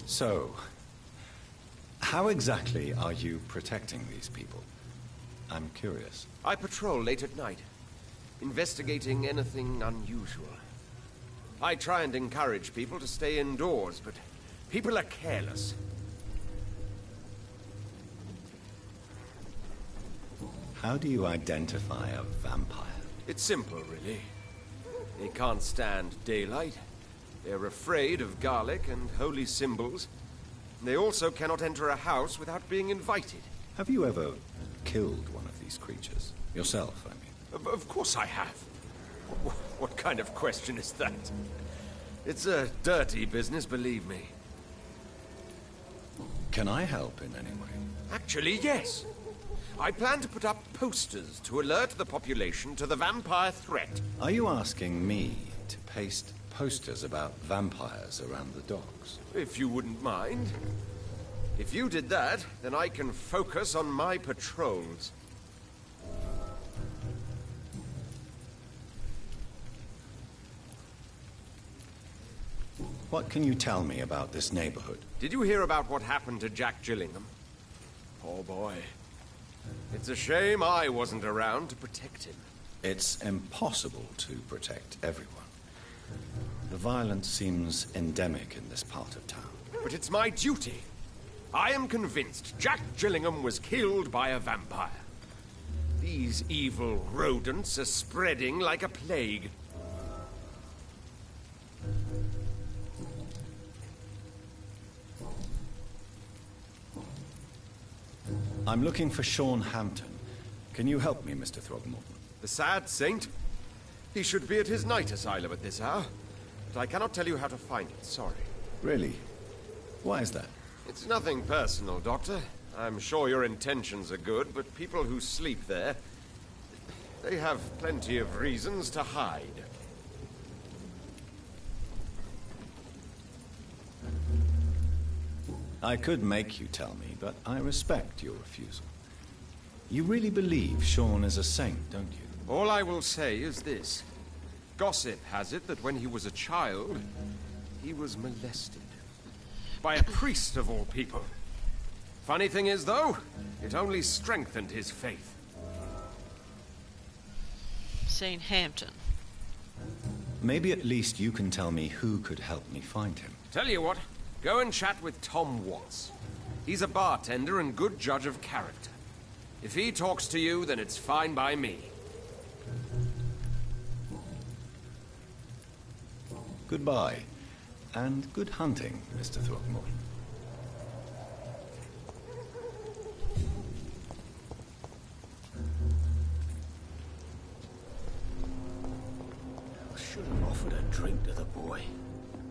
So, how exactly are you protecting these people? I'm curious. I patrol late at night, investigating anything unusual. I try and encourage people to stay indoors, but people are careless. How do you identify a vampire? It's simple, really. They can't stand daylight. They're afraid of garlic and holy symbols. They also cannot enter a house without being invited. Have you ever killed one of these creatures? Yourself, I mean. Of course I have. What kind of question is that? It's a dirty business, believe me. Can I help in any way? Actually, yes. I plan to put up posters to alert the population to the vampire threat. Are you asking me to paste posters about vampires around the docks? If you wouldn't mind. If you did that, then I can focus on my patrols. What can you tell me about this neighborhood? Did you hear about what happened to Jack Gillingham? Poor boy. It's a shame I wasn't around to protect him. It's impossible to protect everyone. The violence seems endemic in this part of town. But it's my duty. I am convinced Jack Gillingham was killed by a vampire. These evil rodents are spreading like a plague. I'm looking for Sean Hampton. Can you help me, Mr. Throgmorton? The sad saint? He should be at his night asylum at this hour. But I cannot tell you how to find it, sorry. Really? Why is that? It's nothing personal, Doctor. I'm sure your intentions are good, but people who sleep there, they have plenty of reasons to hide. I could make you tell me, but I respect your refusal. You really believe Sean is a saint, don't you? All I will say is this. Gossip has it that when he was a child, he was molested. By a priest of all people. Funny thing is, though, it only strengthened his faith. Saint Hampton. Maybe at least you can tell me who could help me find him. Tell you what, go and chat with Tom Watts. He's a bartender and good judge of character. If he talks to you, then it's fine by me. Goodbye, and good hunting, Mr. Throckmorton. I should have offered a drink to the boy.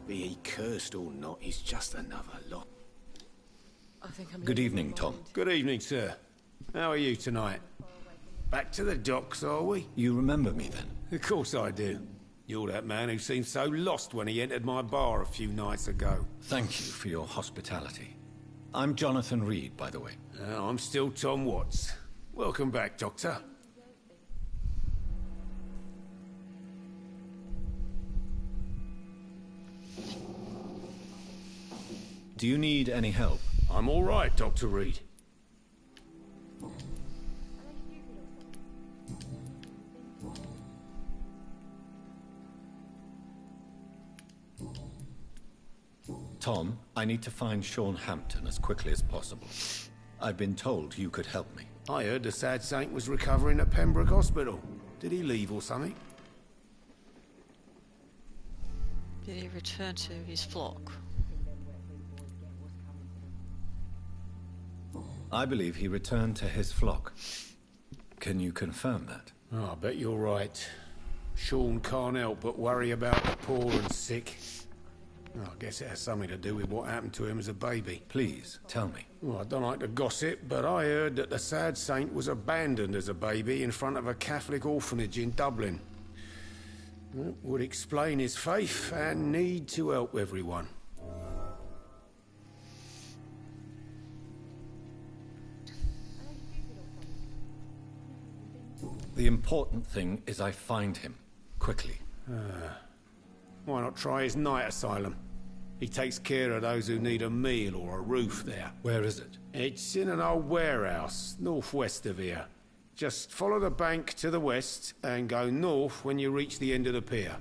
Be he cursed or not, he's just another lot. I think I'm Good evening, Tom. Good evening, sir. How are you tonight? Back to the docks, are we? You remember me then? Of course I do. You're that man who seemed so lost when he entered my bar a few nights ago. Thank you for your hospitality. I'm Jonathan Reed, by the way. I'm still Tom Watts. Welcome back, Doctor. Do you need any help? I'm all right, Dr. Reed. Tom, I need to find Sean Hampton as quickly as possible. I've been told you could help me. I heard the sad saint was recovering at Pembroke Hospital. Did he leave or something? Did he return to his flock? I believe he returned to his flock. Can you confirm that? Oh, I bet you're right. Sean can't help but worry about the poor and sick. Oh, I guess it has something to do with what happened to him as a baby. Please, tell me. Well, I don't like to gossip, but I heard that the sad saint was abandoned as a baby in front of a Catholic orphanage in Dublin. That would explain his faith and need to help everyone. The important thing is I find him, quickly. Why not try his night asylum? He takes care of those who need a meal or a roof there. Where is it? It's in an old warehouse, northwest of here. Just follow the bank to the west and go north when you reach the end of the pier.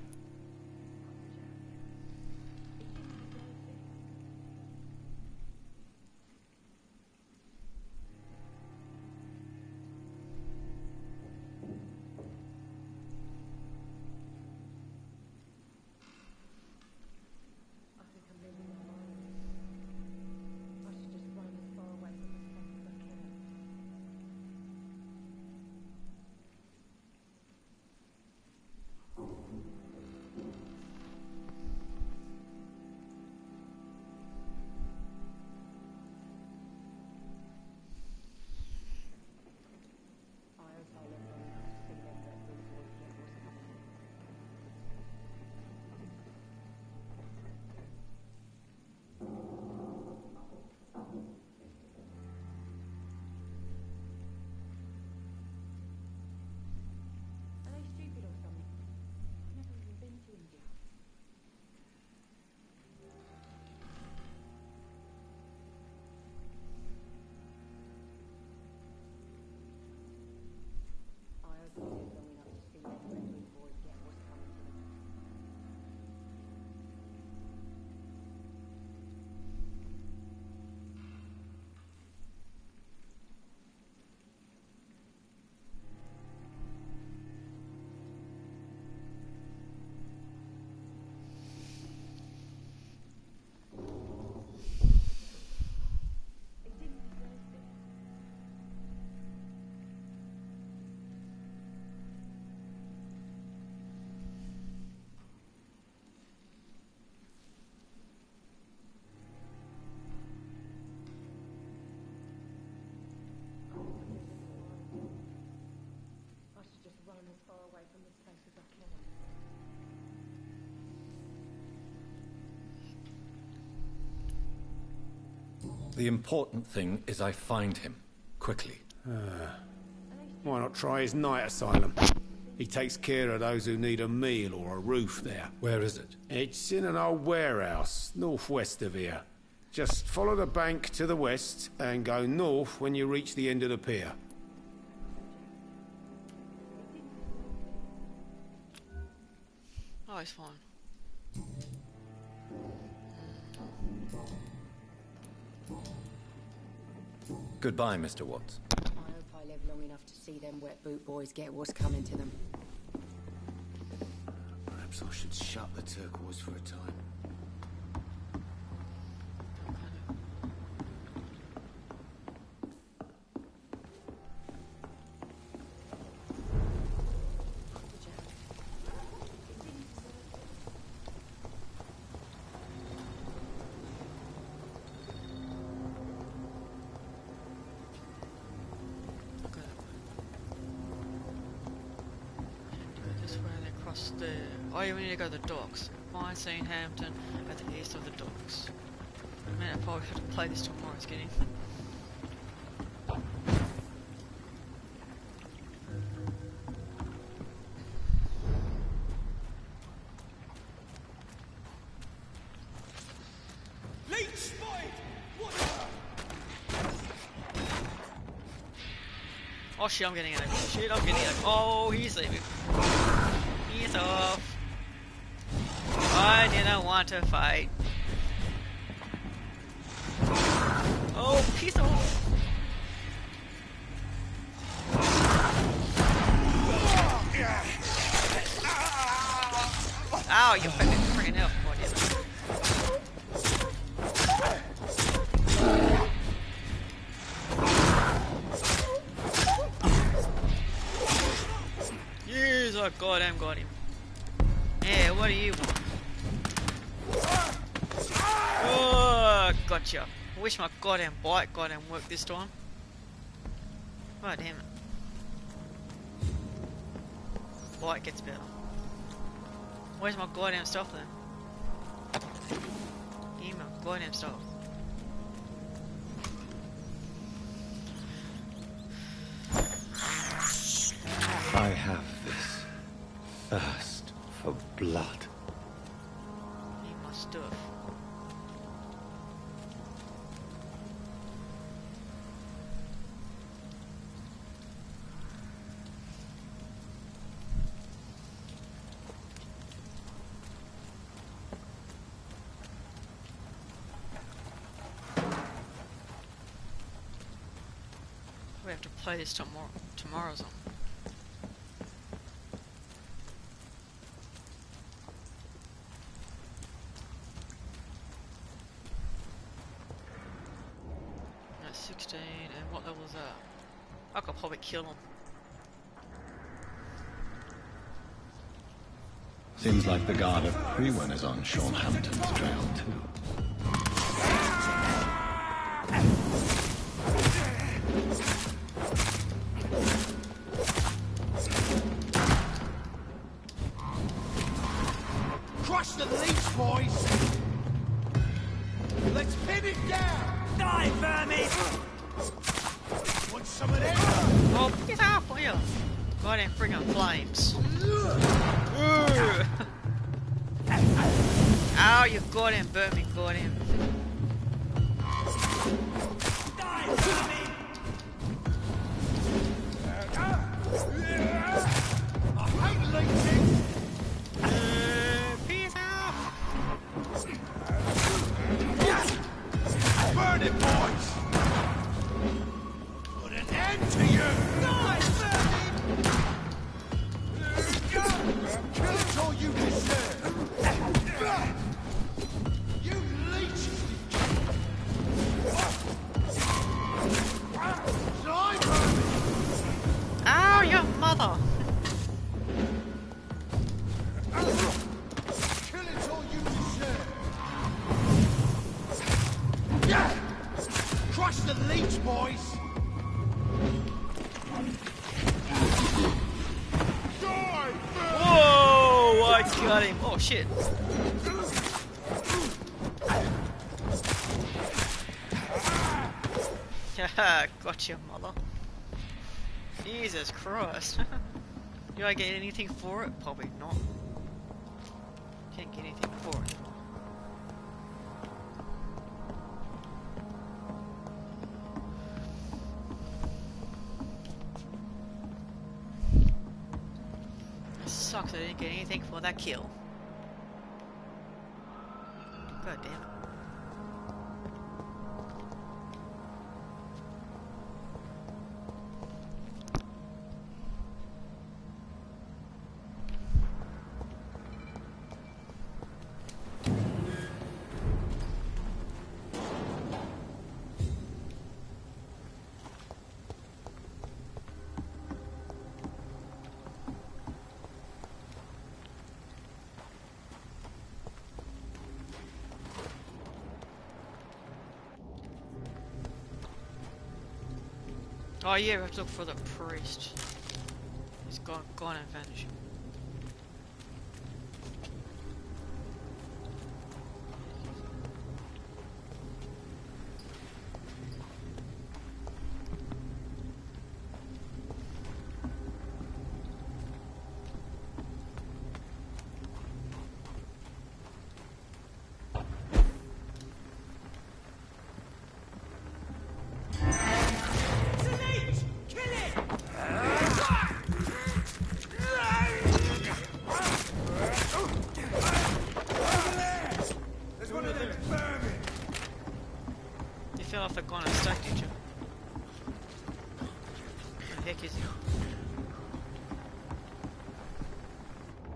The important thing is I find him, quickly. Why not try his night asylum? He takes care of those who need a meal or a roof there. Where is it? It's in an old warehouse, northwest of here. Just follow the bank to the west and go north when you reach the end of the pier. Oh, he's fine. Goodbye, Mr. Watts. I hope I live long enough to see them wet boot boys get what's coming to them. Perhaps I should shut the turquoise for a time. Oh, yeah, we need to go to the docks. Find St. Hampton at the east of the docks. Man, I probably should have played this tomorrow, it's getting. Oh shit, I'm getting it. Shit, I'm getting it. Oh, he's leaving. He's off. I didn't want to fight. Ow, you freaking hell. Oh, yeah. Yes, I got him. Yeah, what do you want? Oh, gotcha. I wish my goddamn bite worked this time. Oh, damn it. Bite gets better. Where's my goddamn stuff then? Give me my goddamn stuff. I have this thirst for blood. Need my stuff. We have to play this tomorrow's on. That's 16, and what level is that? I could probably kill him. Seems like the guard of Prewen is on Sean Hampton's trail too. Crush the leech, boys! Let's pin it down! Die, vermin! Want some of that? Oh, get out for you! Goddamn friggin' flames. Ow, you goddamn burnt me, goddamn. Die, vermin! I hate leeches! Peace out! Burn it, boys! Put an end to you! Die, vermin! Kill it all you deserve! You leeches! Die, vermin! Ow, your mother! Kill it all you deserve! Yeah! Crush the leech, boys! Whoa! I got him. Oh shit. Haha, gotcha, mother. Jesus Christ. Do I get anything for it? Probably not. Can't get anything for it. It sucks I didn't get anything for that kill. God damn it. Oh yeah, we have to look for the priest. He's gone and vanished. Fell off the corner and stuck each other. Where the heck is he?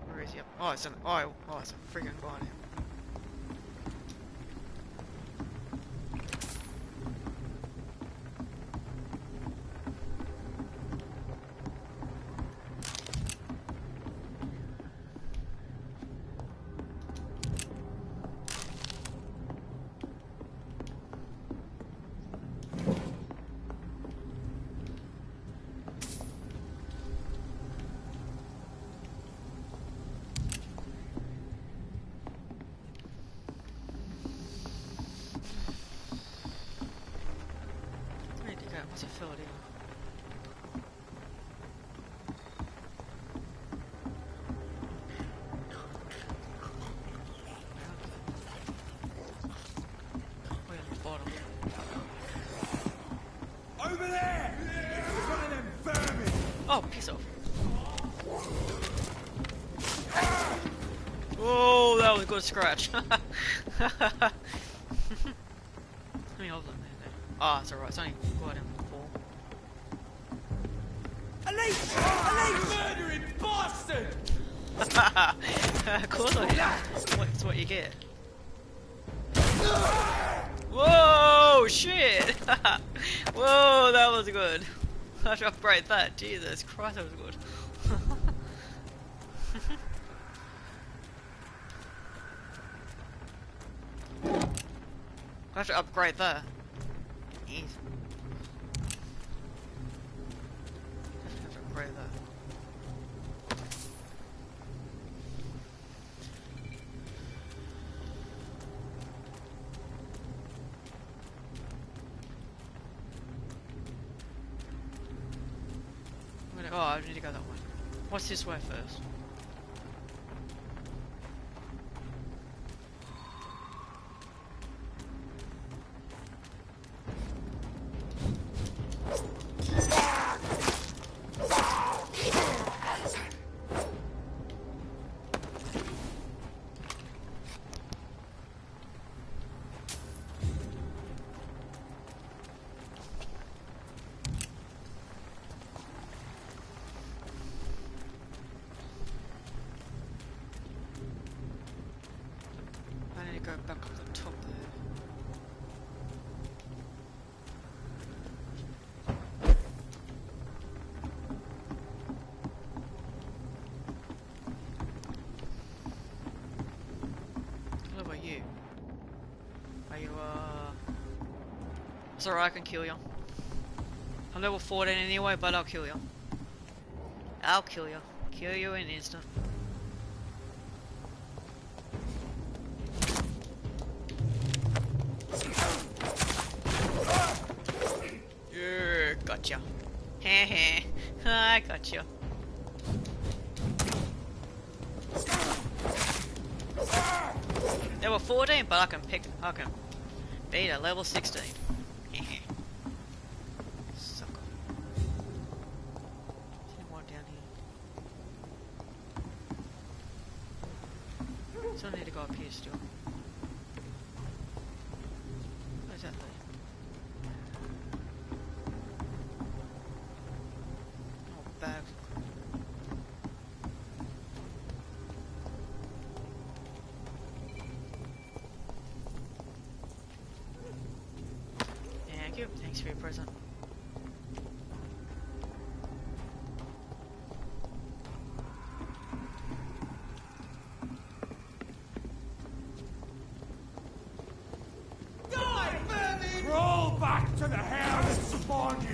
Where is is he up? Oh, it's it's a freaking guardian. What's it filled in? Way on the bottom. Over there! It's one of them vermin! Oh, piss off. Oh, that was a good scratch. How many of them there? Ah, it's alright, it's only quite in 4. Elite! Elite! Murdering bastard! Of course I did. That's what you get. Whoa, shit! Whoa, that was good. I should upgrade that. Jesus Christ, that was good. I have to upgrade that. Easy. I have to upgrade that. Oh, I need to go that way. What's this way first? Go back up the top there. What about you? Are you, It's alright, I can kill you. I'm level 14 anyway, but I'll kill you. I'll kill you. Kill you in an instant. Gotcha. Heh I gotcha. Level 14, but I can beat a level 16. Heh Sucker. Is there more down here? So I need to go up here still. Where's that thing? Back. Thank you. Thanks for your present. Die, vermin! Roll back to the hell that spawned you!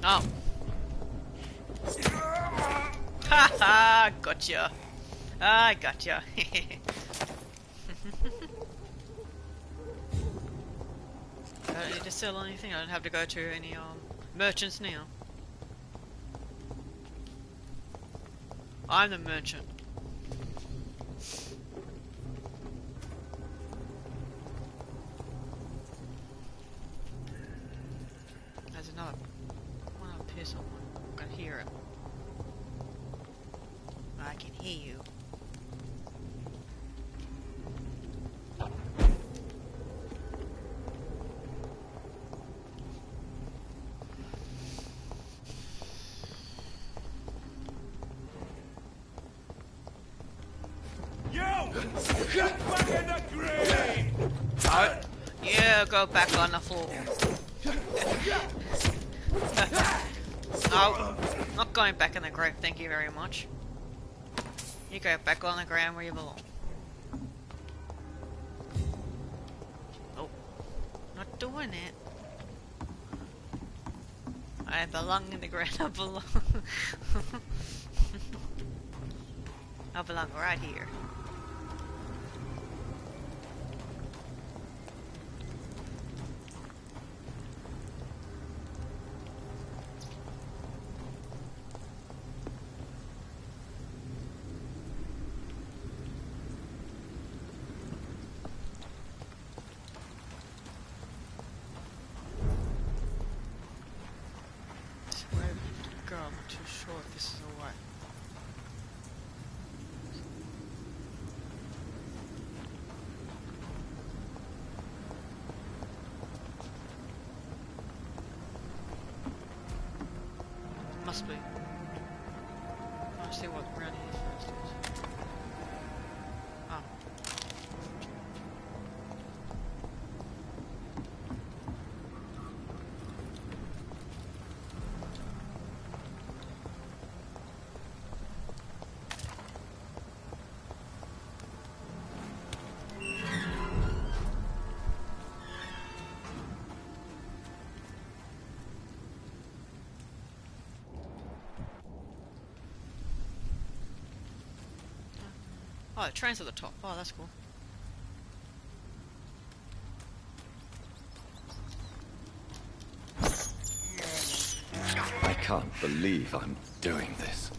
Oh. Haha, gotcha. I gotcha. I don't need to sell anything. I don't have to go to any merchants now. I'm the merchant. There's another one up here somewhere. I can hear it. I can hear you. Get back in the grave! Yeah, go back on the floor. No, not going back in the grave, thank you very much. You go back on the ground where you belong. Oh, not doing it. I belong in the ground, I belong. I belong right here. Where to go? I'm not too sure if this is the way. Must be. I want to see what around here first is. Oh. Oh, the train's at the top. Oh, that's cool. I can't believe I'm doing this.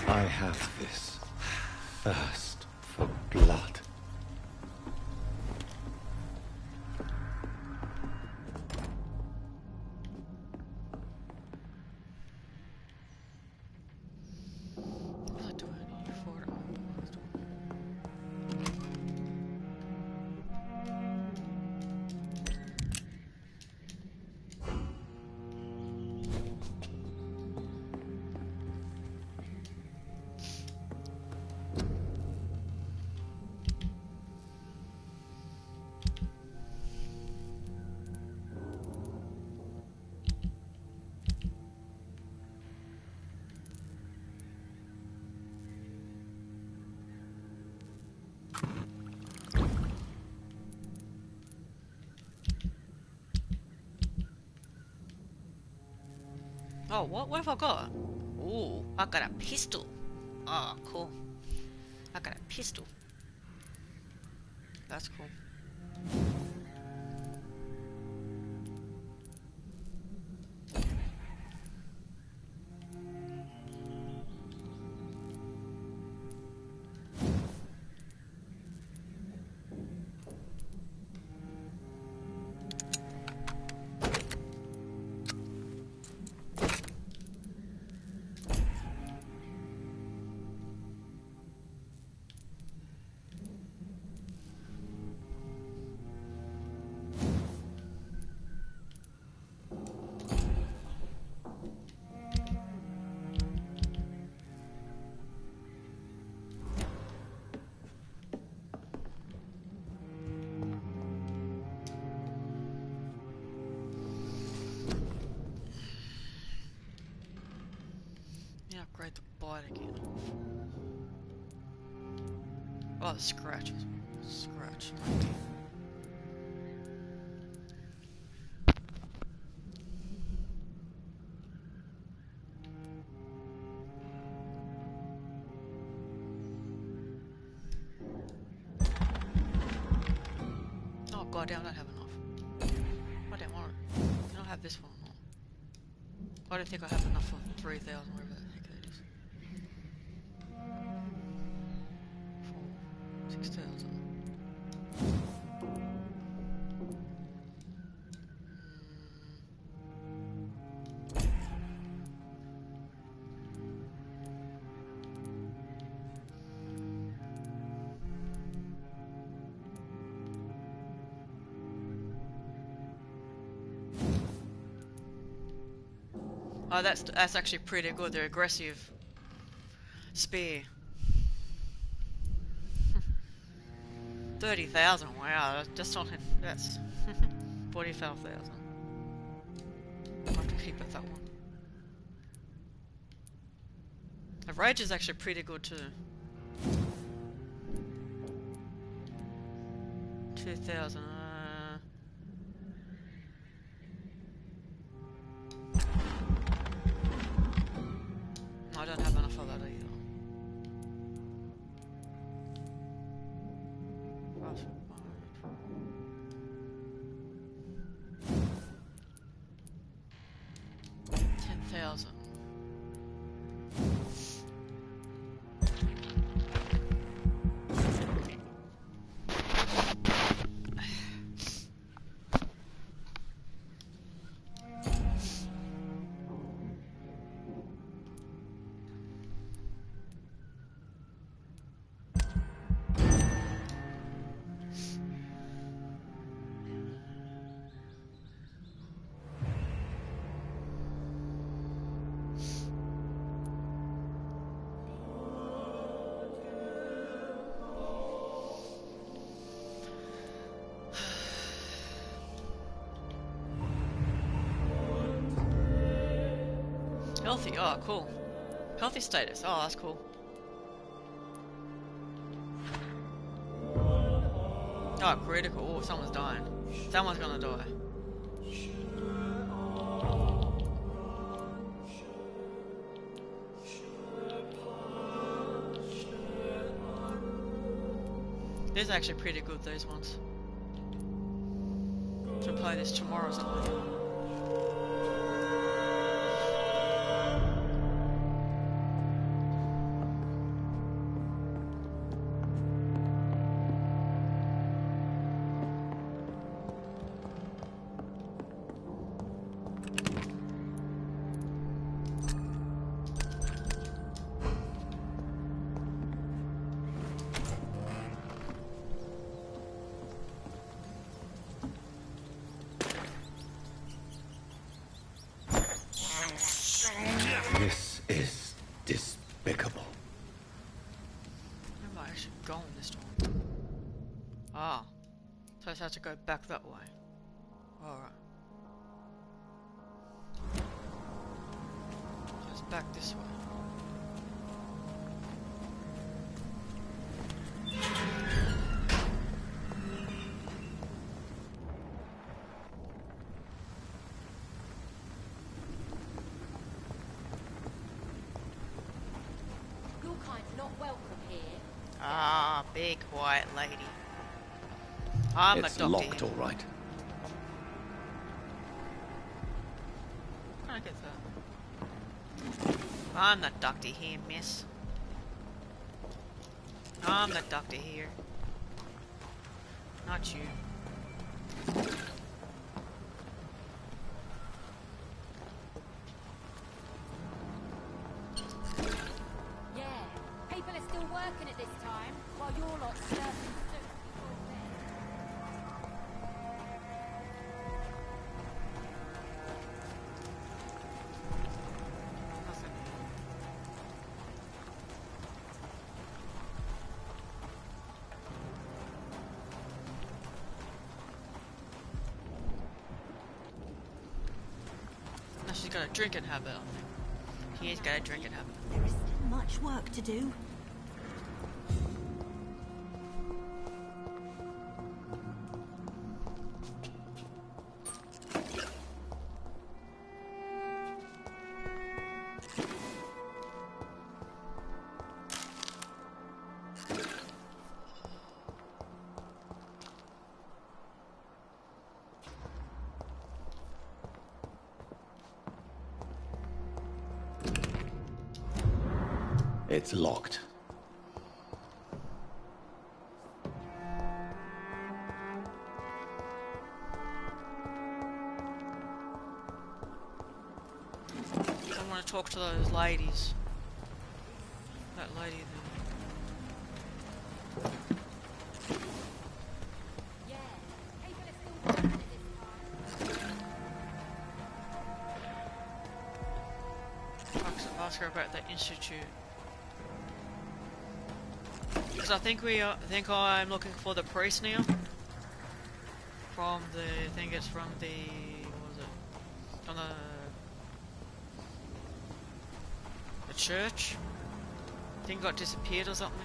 I have this thirst for blood. What do I need for it? Oh, what have I got? Ooh, I got a pistol. Oh, cool. I got a pistol. That's cool. Yeah, upgrade the bite again. Oh, the scratches. Scratch. Oh god damn, I don't have enough. I don't want it. Can I have this one or not? I don't think I have enough for 3,000, whatever the heck it is. 6,000. Oh, that's actually pretty good. They're aggressive. Spear. 30,000. Wow, that's not. That's 45,000. I'll have to keep it that one. The rage is actually pretty good too. 2,000. I don't have enough of that either. Fast forward. 10,000. Healthy, oh cool. Healthy status, oh that's cool. Oh, critical, oh someone's dying. Someone's gonna die. These are actually pretty good, these ones. Should play this tomorrow or something. This is despicable. Where am I actually going this time? Ah. So I just have to go back that way. Alright. So it's back this way. Ah, big white lady. I'm It's a doctor. locked, all right. Can I get that? I'm the doctor here, miss. I'm the doctor here. Not you. People are still working at this time, while you're lot surfing suits before bed. Now she's got a drinking habit, I think. He's got a drinking habit. There is still much work to do. It's locked. I want to talk to those ladies. That lady there. sure about the institute. Because I think I'm looking for the priest now. From the, I think it's from the, what was it? From the church? I think it got disappeared or something.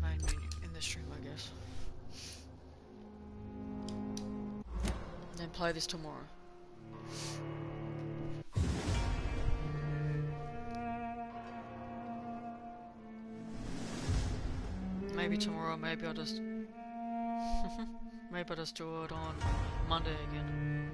Main menu in the stream, I guess. And then play this tomorrow. Maybe tomorrow, maybe I'll just maybe I'll just do it on Monday again.